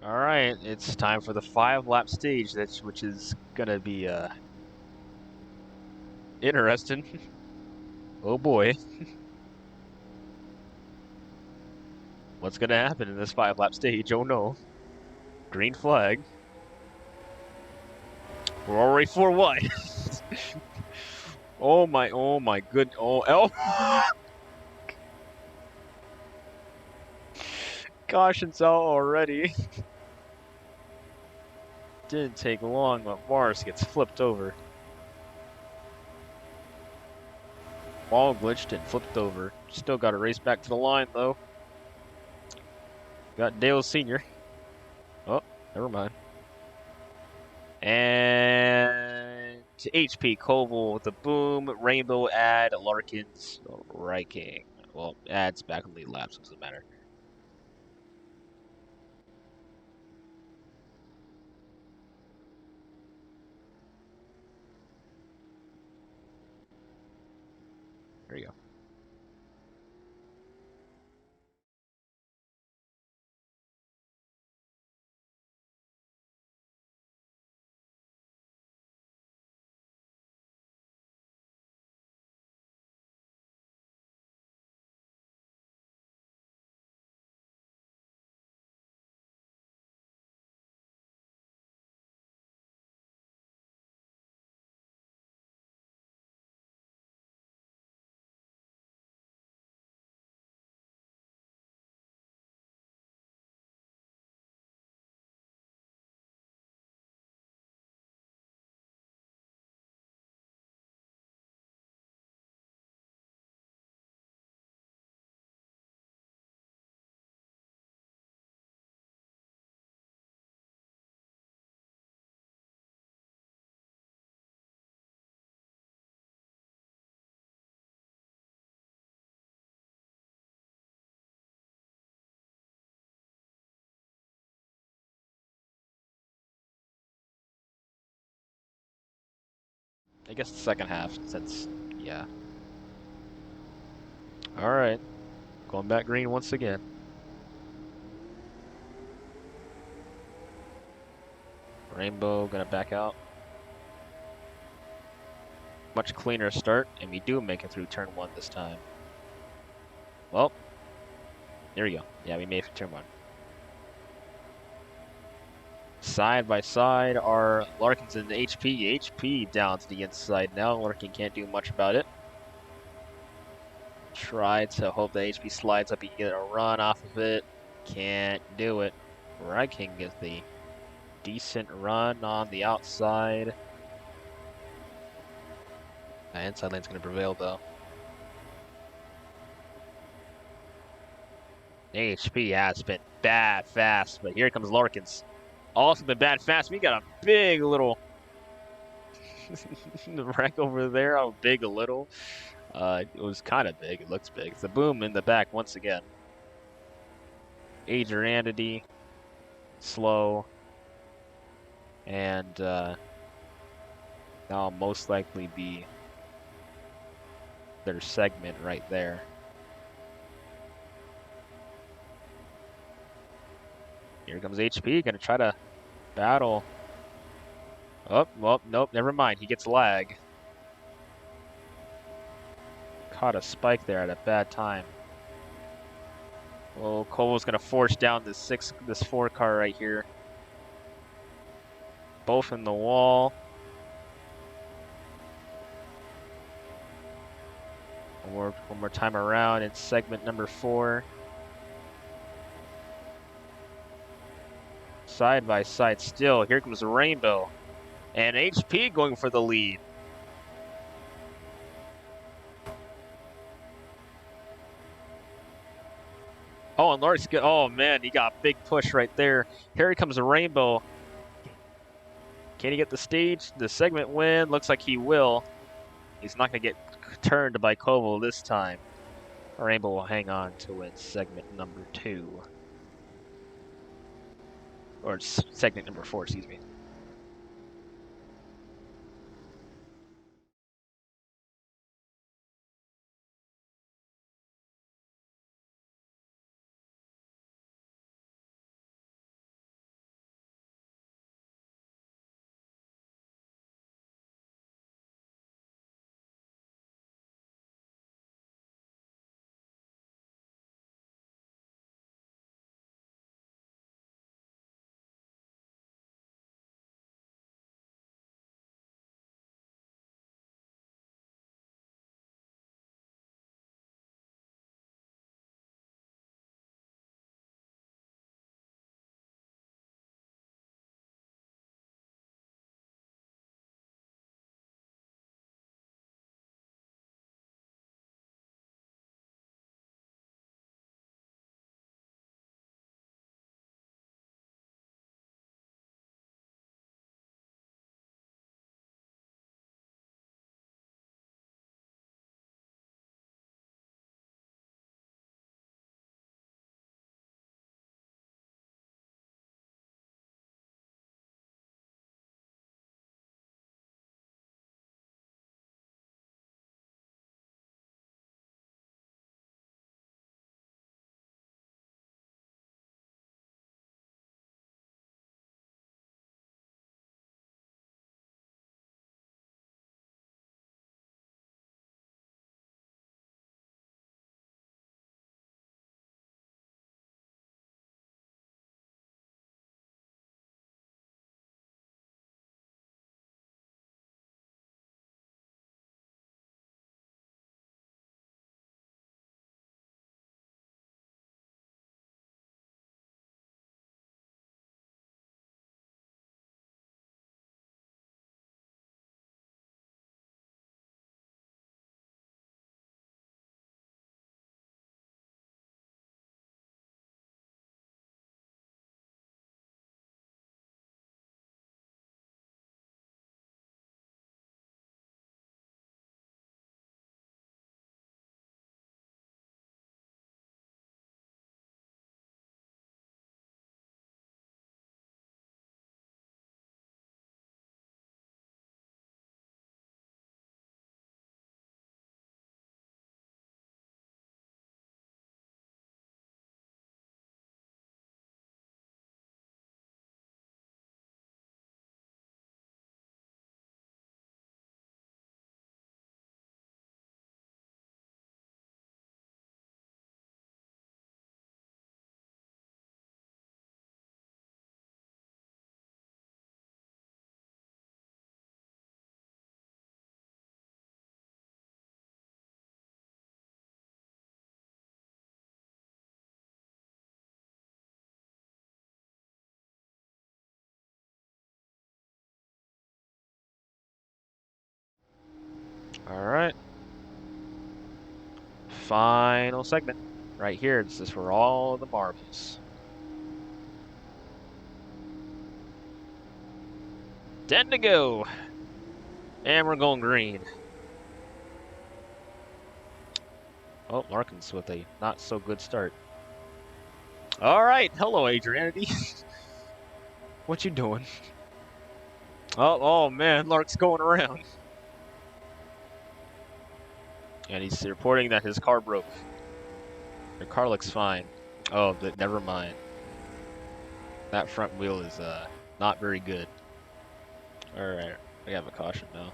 All right, it's time for the 5-lap stage, which is gonna be interesting. Oh boy, what's gonna happen in this 5-lap stage? Oh no, green flag. We're already 4 wide. Oh my good. Oh, caution's out already. Didn't take long, but Mars gets flipped over. Ball glitched and flipped over. Still got to race back to the line though. Got Dale Sr. Oh, never mind. And HP Koval with the boom, Rainbow add, Larkins, Riking. Well, adds back on lead laps, doesn't matter. There you go. I guess the second half, since, yeah. All right, going back green once again. Rainbow gonna back out. Much cleaner start, and we do make it through turn 1 this time. Well, there we go. Yeah, we made it for turn 1. Side by side are Larkins and HP. HP down to the inside now. Larkin can't do much about it. Try to hope that HP slides up. He can get a run off of it. Can't do it. King gets the decent run on the outside. The inside lane's going to prevail though. HP has been bad fast, but here comes Larkins. Also been bad fast. We got a big little wreck over there. How big a little. It was kind of big. It looks big. It's a boom in the back once again. Adrianity, slow, and that'll most likely be their segment right there. Here comes HP, gonna try to battle. Oh, well, nope, never mind. He gets lag. Caught a spike there at a bad time. Oh, Koval's gonna force down this 4 car right here. Both in the wall. One more time around. It's segment number 4. Side by side still. Here comes the Rainbow. And HP going for the lead. Oh, and Lark's good. Oh, man, he got a big push right there. Here comes the Rainbow. Can he get the segment win? Looks like he will. He's not going to get turned by Koval this time. Rainbow will hang on to win segment number 2. Or segment number 4, excuse me. All right. Final segment. Right here. This is for all the marbles. 10 to go. And we're going green. Oh, Larkins with a not so good start. All right. Hello, Adrianity. What you doing? Oh man, Lark's going around. And he's reporting that his car broke. Your car looks fine. Oh, never mind. That front wheel is not very good. All right, we have a caution now.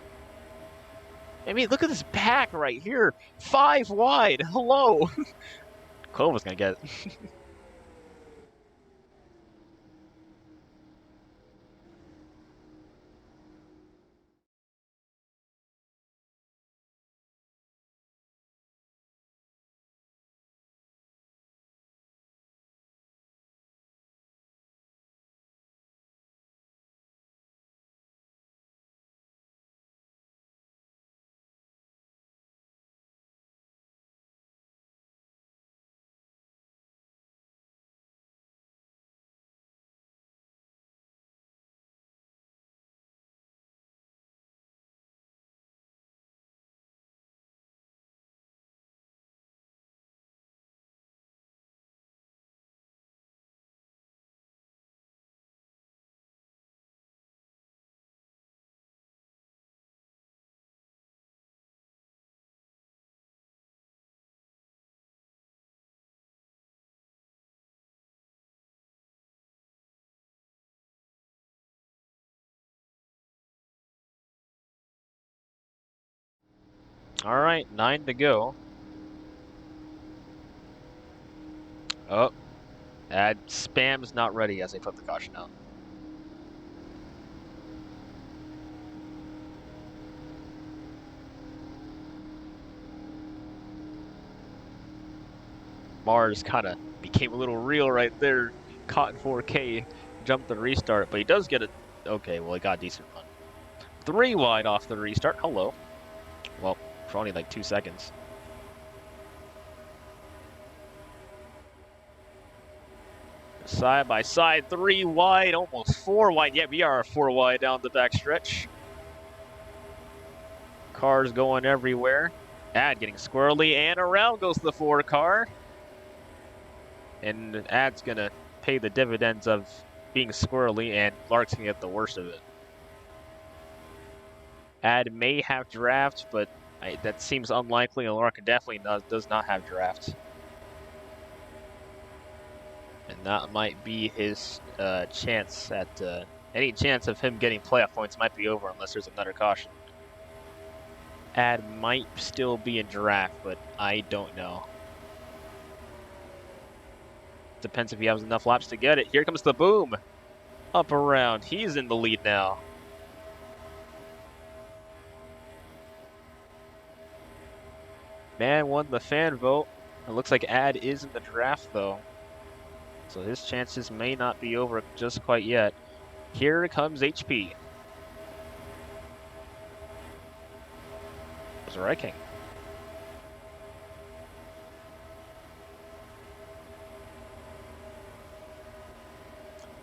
I mean, look at this back right here. 5 wide. Hello. Clover's gonna get it. All right, 9 to go. Oh, spam's not ready as they put the caution out. Mars kind of became a little real right there. Caught in 4K, jumped the restart, but he does get it. Okay, well, he got a decent run. 3 wide off the restart. Hello. Well, for only like 2 seconds. Side by side, 3 wide, almost 4 wide. Yeah, we are 4 wide down the back stretch. Cars going everywhere. Getting squirrely, and around goes the 4 car. And Ad's gonna pay the dividends of being squirrely, and Lark's gonna get the worst of it. Ad may have draft, but that seems unlikely, and Lark definitely does not have draft. And that might be his chance at any chance of him getting playoff points might be over unless there's another caution. Ad might still be in draft, but I don't know. Depends if he has enough laps to get it. Here comes the boom. Up around. He's in the lead now. Man won the fan vote. It looks like Ad is in the draft, though. So his chances may not be over just quite yet. Here comes HP. It's wrecking.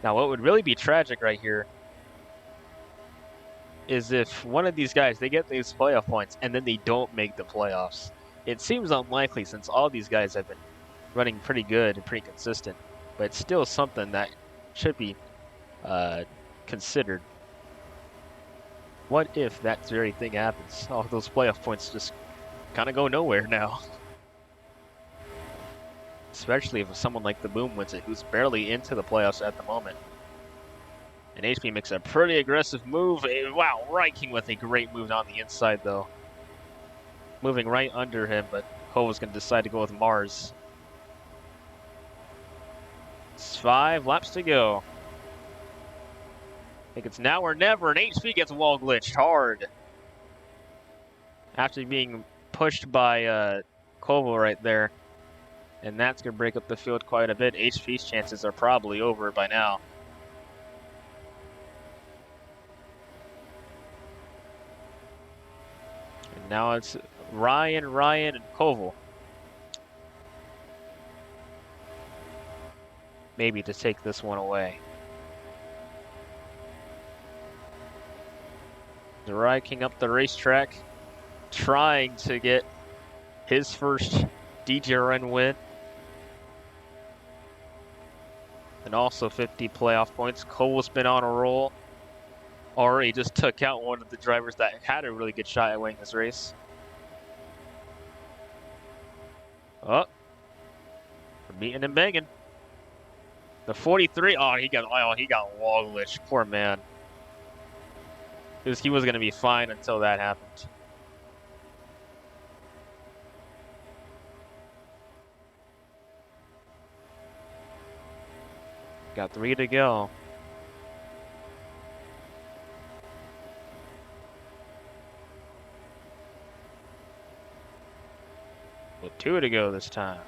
Now, what would really be tragic right here is if one of these guys, they get these playoff points and then they don't make the playoffs. It seems unlikely since all these guys have been running pretty good and pretty consistent, but it's still something that should be considered. What if that very thing happens? All those playoff points just kind of go nowhere now. Especially if someone like the Boom wins it, who's barely into the playoffs at the moment. And HP makes a pretty aggressive move. Wow, Reiking with a great move on the inside, though. Moving right under him, but Hova's going to decide to go with Mars. It's 5 laps to go. I think it's now or never, and HP gets wall glitched hard. After being pushed by Kovo right there. And that's going to break up the field quite a bit. HP's chances are probably over by now. And Now it's Ryan, and Koval. Maybe to take this one away. The Rye King up the racetrack, trying to get his first DJRN win. And also 50 playoff points. Koval's been on a roll. Already just took out one of the drivers that had a really good shot at winning this race. Oh, we're meeting and banging. The 43. Oh, he got wall glitch. Poor man. He was going to be fine until that happened. Got 3 to go. With 2 to go this time.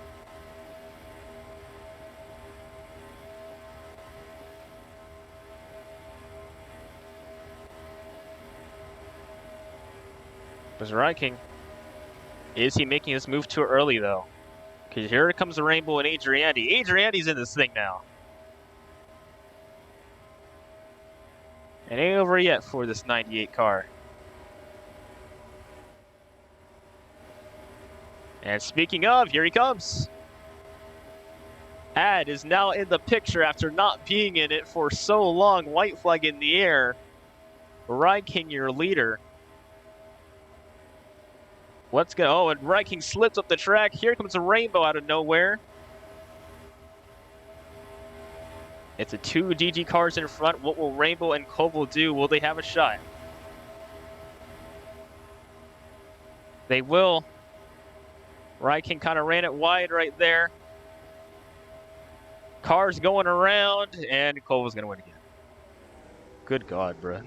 But Rye King, is he making his move too early though? Because here comes the Rainbow and Adriandi. Adriandi's in this thing now. It ain't over yet for this 98 car. And speaking of, here he comes. Ad is now in the picture after not being in it for so long. White flag in the air. Rye King, your leader. Let's go. Oh, and Rye King slips up the track. Here comes a Rainbow out of nowhere. It's a 2 DG cars in front. What will Rainbow and Koval do? Will they have a shot? They will. Rye King kind of ran it wide right there. Cars going around, and Koval's going to win again. Good God, bro.